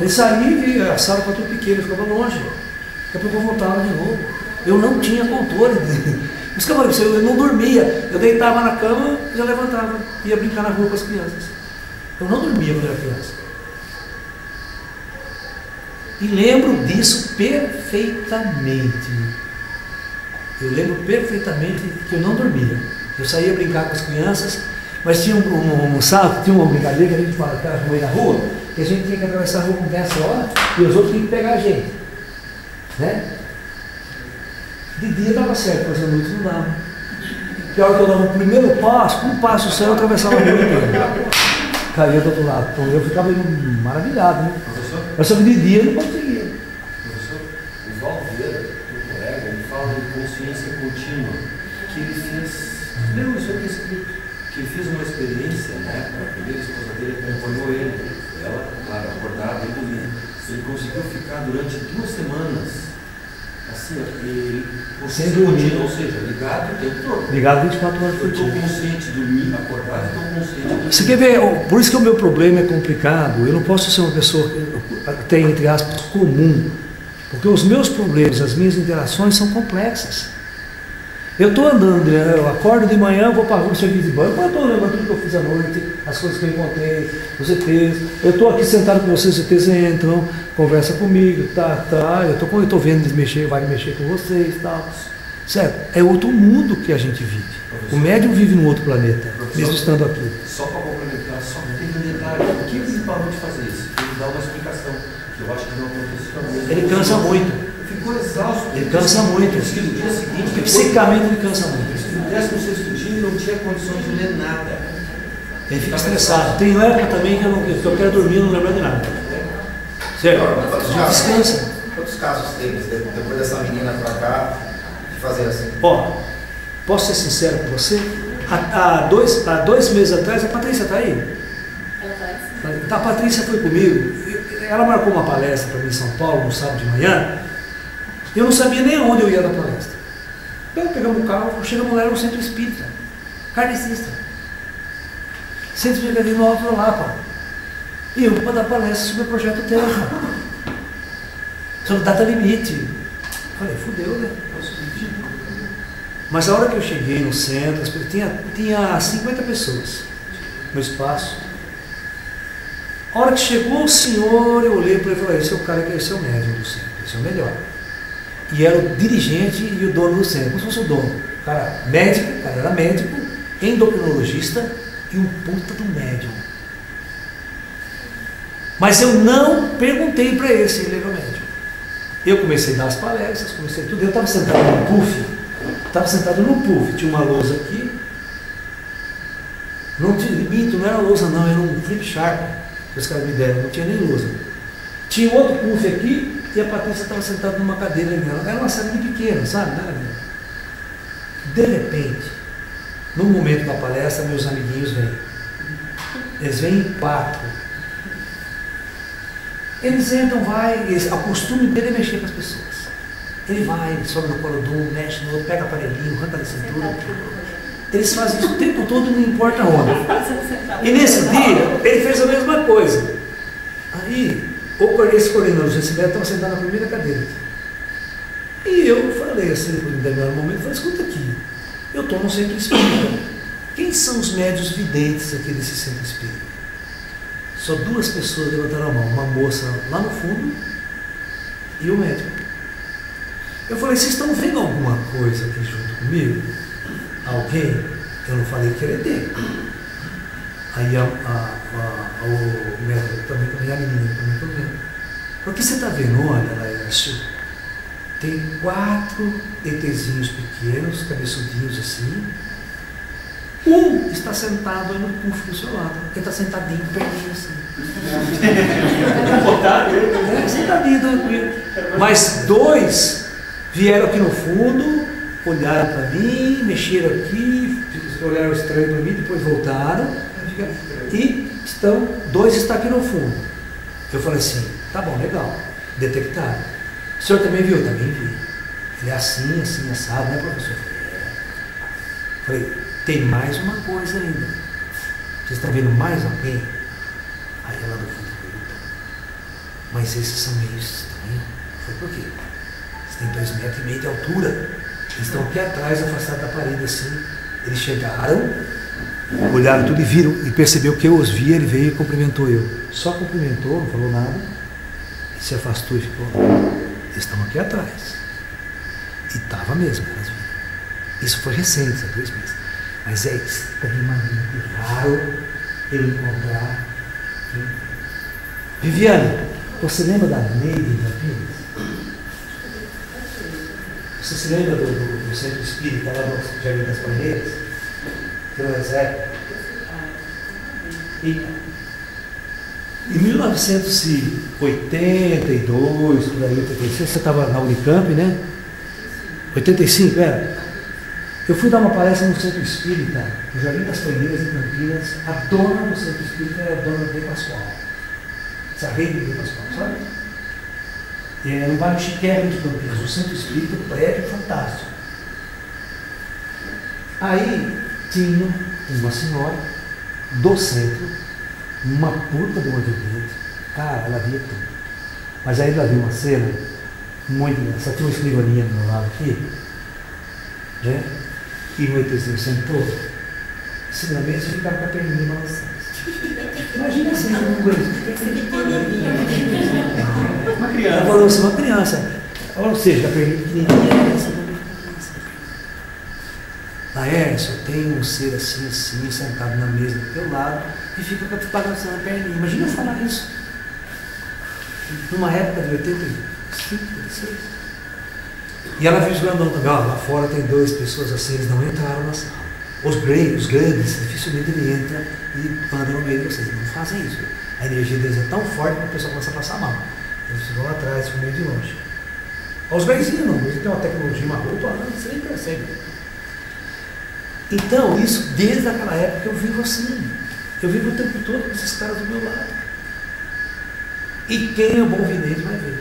Ele saía e via a sala com tudo pequeno, ficava longe. Daqui a pouco eu voltava de novo. Eu não tinha controle. Por isso que eu falei para você, eu não dormia. Eu deitava na cama e já levantava. Ia brincar na rua com as crianças. Eu não dormia quando era criança. E lembro disso perfeitamente. Eu lembro perfeitamente que eu não dormia. Eu saía brincar com as crianças, mas tinha tinha uma brincadeira que a gente fala, aquela rua aí na rua, que a gente tinha que atravessar a rua com 10 horas e os outros tinham que pegar a gente. Né? De dia dava certo, mas à noite não dava. Que a hora que eu dava o primeiro passo, um passo só, eu atravessava a rua inteira. Caía do outro lado. Então eu ficava maravilhado, né? Professor? Mas só que de dia eu não conseguia. Professor, o Valveira, o colega, ele fala de consciência contínua, que ele fez, lembra isso aqui escrito, que ele fez uma experiência, né? A primeira esposa dele acompanhou ele, ela, claro, acordada e dormia. Ele conseguiu ficar durante 2 semanas Assim, ele sem dormir, ou seja, ligado o tempo todo. Ligado 24 horas por Eu estou dia. consciente, dormir, acordar, eu estou consciente. Você quer ver? Por isso que o meu problema é complicado. Eu não posso ser uma pessoa que tem, entre aspas, comum. Porque os meus problemas, as minhas interações são complexas. Eu estou andando, eu acordo de manhã, vou para o serviço de banco, eu estou lembrando tudo que eu fiz à noite, as coisas que eu encontrei, os ETs. Eu estou aqui sentado com vocês, os ETs entram, conversa comigo, eu estou vendo eles mexer, vai mexer com vocês e tal. Certo? É outro mundo que a gente vive. O médium vive num outro planeta, mesmo estando aqui. Só para complementar, só tem um detalhe. Por que ele parou de fazer isso? Ele dá uma explicação, que eu acho que não aconteceu. Ele cansa muito. Ficou exausto. Ele cansa muito. Diz que no dia seguinte, Psicamente ele cansa muito. diz que no 16º dia ele não tinha condições de ler nada. Ele fica estressado. Tem época também que eu quero dormir e não lembro de nada. Certo? Descansa. Quantos casos teve depois dessa menina pra cá de fazer assim? Ó, posso ser sincero com você? Há 2 meses atrás, a Patrícia está aí? A Patrícia foi comigo. Ela marcou uma palestra para mim em São Paulo, no sábado de manhã. Eu não sabia nem aonde eu ia dar palestra. Então pegamos o carro, chegamos lá no centro espírita, kardecista. Centro de Carinho Nova lá, pá. E eu para dar palestra sobre o projeto Terra. Sobre data limite. Falei, fudeu, né? Mas a hora que eu cheguei no centro, tinha 50 pessoas no espaço. A hora que chegou o senhor, eu olhei para ele e falei, esse é o cara que esse é o médium do centro, esse é o melhor. E era o dirigente e o dono do centro, como se fosse o dono. O cara médico, o cara era médico, endocrinologista e um puta do médium. Mas eu não perguntei para ele se ele era médium. Eu comecei a dar as palestras, comecei tudo. Eu estava sentado num puff, tinha uma lousa aqui. Não tinha limite, não era lousa não, era um flip chart que os caras me deram, não tinha nem lousa. Tinha outro puff aqui e a Patrícia estava sentada numa cadeira nela. Era uma sala de pequena, sabe? De repente, no momento da palestra, meus amiguinhos vêm. Eles vêm em 4. Eles entram, o costume dele é mexer com as pessoas. Ele vai, ele sobe no colo de um, mexe no outro, pega aparelhinho, arranca da cintura. Eles fazem isso o tempo todo, não importa onde. E nesse dia, ele fez a mesma coisa. Aí, esse coordenador do CCB estava sentado na primeira cadeira. E eu falei assim, depois de um determinado momento, falei, escuta aqui, eu estou no centro espírita. Quem são os médios videntes aqui desse centro espírita? Só 2 pessoas levantaram a mão, uma moça lá no fundo e o médico. Eu falei, vocês estão vendo alguma coisa aqui junto comigo? Alguém? Eu não falei que era ET. Aí o médico também, a menina também estou vendo. O que você está vendo? Olha, Laércio, tem 4 ETzinhos pequenos, cabeçudinhos assim. Um está sentado no puff do seu lado. Ele está sentadinho, perninho assim. Sentadinho, tranquilo. Mas 2 vieram aqui no fundo, olharam para mim, mexeram aqui, olharam estranho para mim, depois voltaram. E 2 estão aqui no fundo. Eu falei assim, tá bom, legal. Detectaram. O senhor também viu? Também vi. Ele é assim, assado, né, professor? Falei, tem mais uma coisa ainda. Vocês estão vendo mais alguém? Aí ela do fundo perguntou, mas esses são meio estranhos. Foi por quê? Eles têm 2,5 metros de altura. Eles estão aqui atrás, afastados da parede assim. Eles chegaram, olharam tudo e viram, e percebeu que eu os vi, ele veio e cumprimentou eu. Só cumprimentou, não falou nada, e se afastou e ficou. Eles estão aqui atrás. E estava mesmo, elas viram. Isso foi recente, há 2 meses. Mas é extremamente raro eu encontrar. Viviane, você lembra da Neide Campinas? Você se lembra do centro espírita lá no Jardim das Palmeiras? Pelo Exército? E em 1982, por aí, 86, você estava na Unicamp, né? 85, era? Eu fui dar uma palestra no Centro Espírita, no Jardim das Palmeiras, em Campinas. A dona do Centro Espírita era a dona de Pascoal. Essa rede de Pascoal, sabe? no bairro chiquérrimo de Campinas, o Centro Espírita, um prédio fantástico. Aí tinha uma senhora do centro, uma puta de uma vidente, cara, ela via tudo. Mas aí ela viu uma cena muito engraçada, tinha uma escrivaninha do meu lado aqui, né? E o ETzinho sentou, assim na mesa e ficava com a perninha balançando. Imagina assim, uma coisa. Uma criança. Ela falou assim, uma criança. Ou seja, a perninha pequenininha. Laércio, tem um ser assim, assim, sentado na mesa do teu lado e fica balançando a perninha. Imagina eu falar isso. Numa época de 85, 86. E ela viu os grandão também, lá fora tem 2 pessoas assim, eles não entraram na sala. Os grandes, dificilmente ele entra e anda no meio de vocês. Não fazem isso. A energia deles é tão forte que a pessoa começa a passar mal. Eles ficam lá atrás, ficam meio de longe. Os grandezinhos não, eles têm uma tecnologia, uma roupa, você nem percebe. Então, isso desde aquela época eu vivo assim. Eu vivo o tempo todo com esses caras do meu lado. E quem é bom vidente vai ver.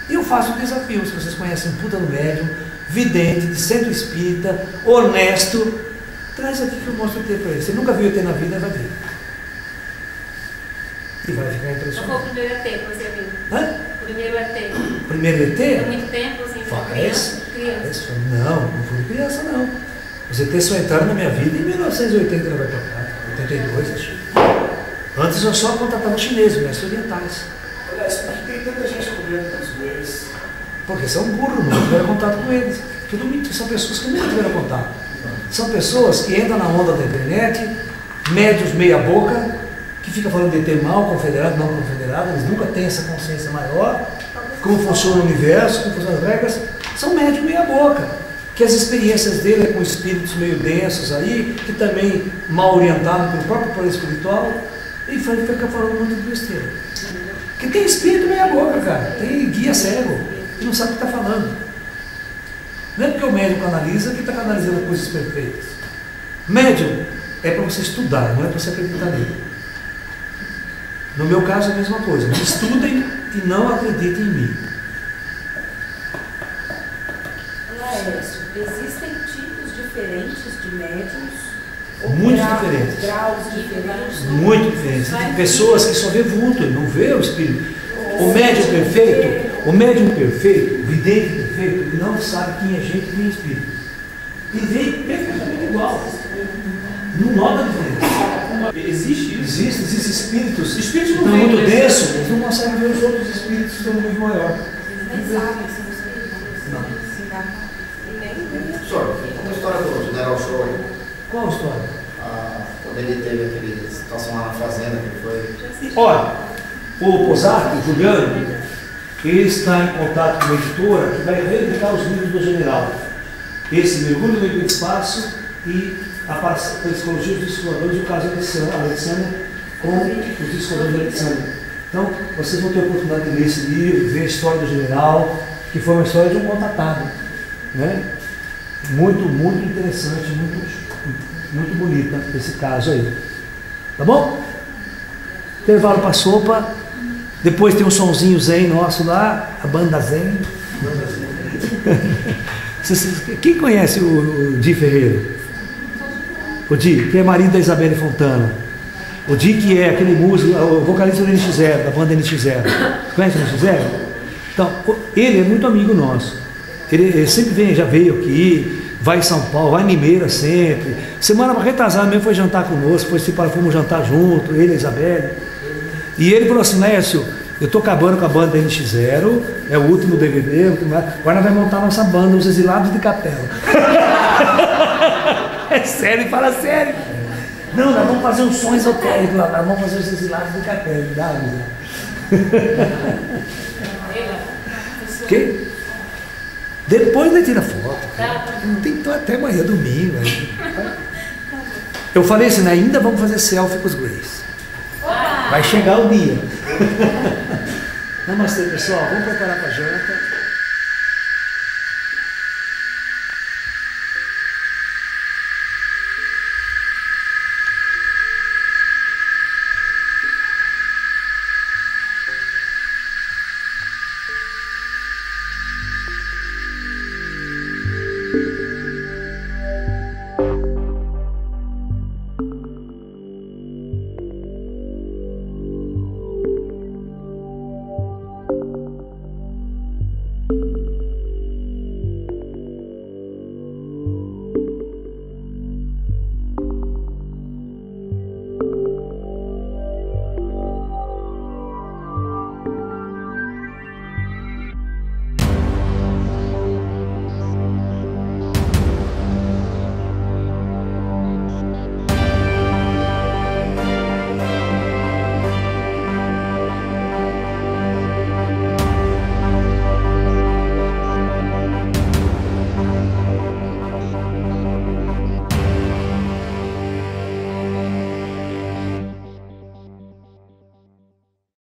E eu faço um desafio, se vocês conhecem um puta no médium, vidente, de centro espírita, honesto, traz aqui que eu mostro o ET para ele. Você nunca viu ET na vida, vai ver. E vai ficar impressionado. Qual foi o primeiro ET que você viu? Hã? O primeiro ET. Primeiro ET? Tem muito tempo, assim, Faz. criança. Não fui criança não. Os ETs só entraram na minha vida em 1980, não vai pra cá, 82, acho. Antes eu só contatava chineses, mestres orientais. Aliás, por que tem tanta gente cobrando com os dois? Porque são burros, não tiveram contato com eles. Tudo mentira, são pessoas que nunca tiveram contato. São pessoas que entram na onda da internet, médios meia boca, que ficam falando de ET mal, confederado, não confederado, eles nunca têm essa consciência maior, como funciona o universo, como funcionam as regras, são médios meia boca. Que as experiências dele é com espíritos meio densos aí, que também mal orientados pelo próprio plano espiritual, e fica falando muito de besteira. Porque tem espírito meia boca, cara, tem guia cego, que não sabe o que está falando. Não é porque o médium canaliza que está canalizando coisas perfeitas. Médium é para você estudar, não é para você acreditar nele. No meu caso é a mesma coisa, estudem e não acreditem em mim. Laércio, existem tipos diferentes de médiums? Muito diferentes. Graus diferentes? Muito diferentes. Tem pessoas que só vê vulto, não vê o espírito. O médium perfeito, o vidente perfeito, ele não sabe quem é gente e quem é espírito. E vê perfeitamente igual. Não nota a diferença. Existe isso? Existem espíritos. Espíritos Estão muito densos, eles não conseguem ver os outros espíritos que estão muito maior. Não. Senhor, conta a história do General Show aí. Qual a história? Quando ele teve aquela situação lá na fazenda, que foi... Olha, o Posati, o Juliano, ele está em contato com uma editora que vai reeditar os livros do general. Esse Mergulho no Espaço e a Psicologia dos Discoladores e o caso Alexandre com os Discoladores de Alexandre. Então, vocês vão ter a oportunidade de ler esse livro, ver a história do general, que foi uma história de um contatado, né? Muito interessante, muito bonita esse caso aí. Tá bom? Intervalo para a sopa. Depois tem um sonzinho zen nosso lá, a banda zen. Quem conhece o Di Ferreira? O Di, que é marido da Isabelle Fontana. O Di, que é aquele músico, o vocalista do NX0, da banda NX0. Conhece o NX0? Então, ele é muito amigo nosso. Ele sempre vem, já veio aqui, vai em São Paulo, vai em Limeira sempre. Semana retrasada mesmo foi jantar conosco, fomos jantar junto, ele e a Isabelle. E ele falou assim, Lécio, eu estou acabando com a banda NX0, é o último DVD, agora nós vamos montar nossa banda, Os Exilados de Capela. É sério, ele fala sério. Não, nós vamos fazer um som esotérico lá, nós vamos fazer Os Exilados de Capela. Dá, que? Depois ele tira foto. Não tem até amanhã, domingo. Eu falei assim, ainda vamos fazer selfie com os Grays. Vai chegar o dia. Namastê, pessoal. Vamos preparar para a janta.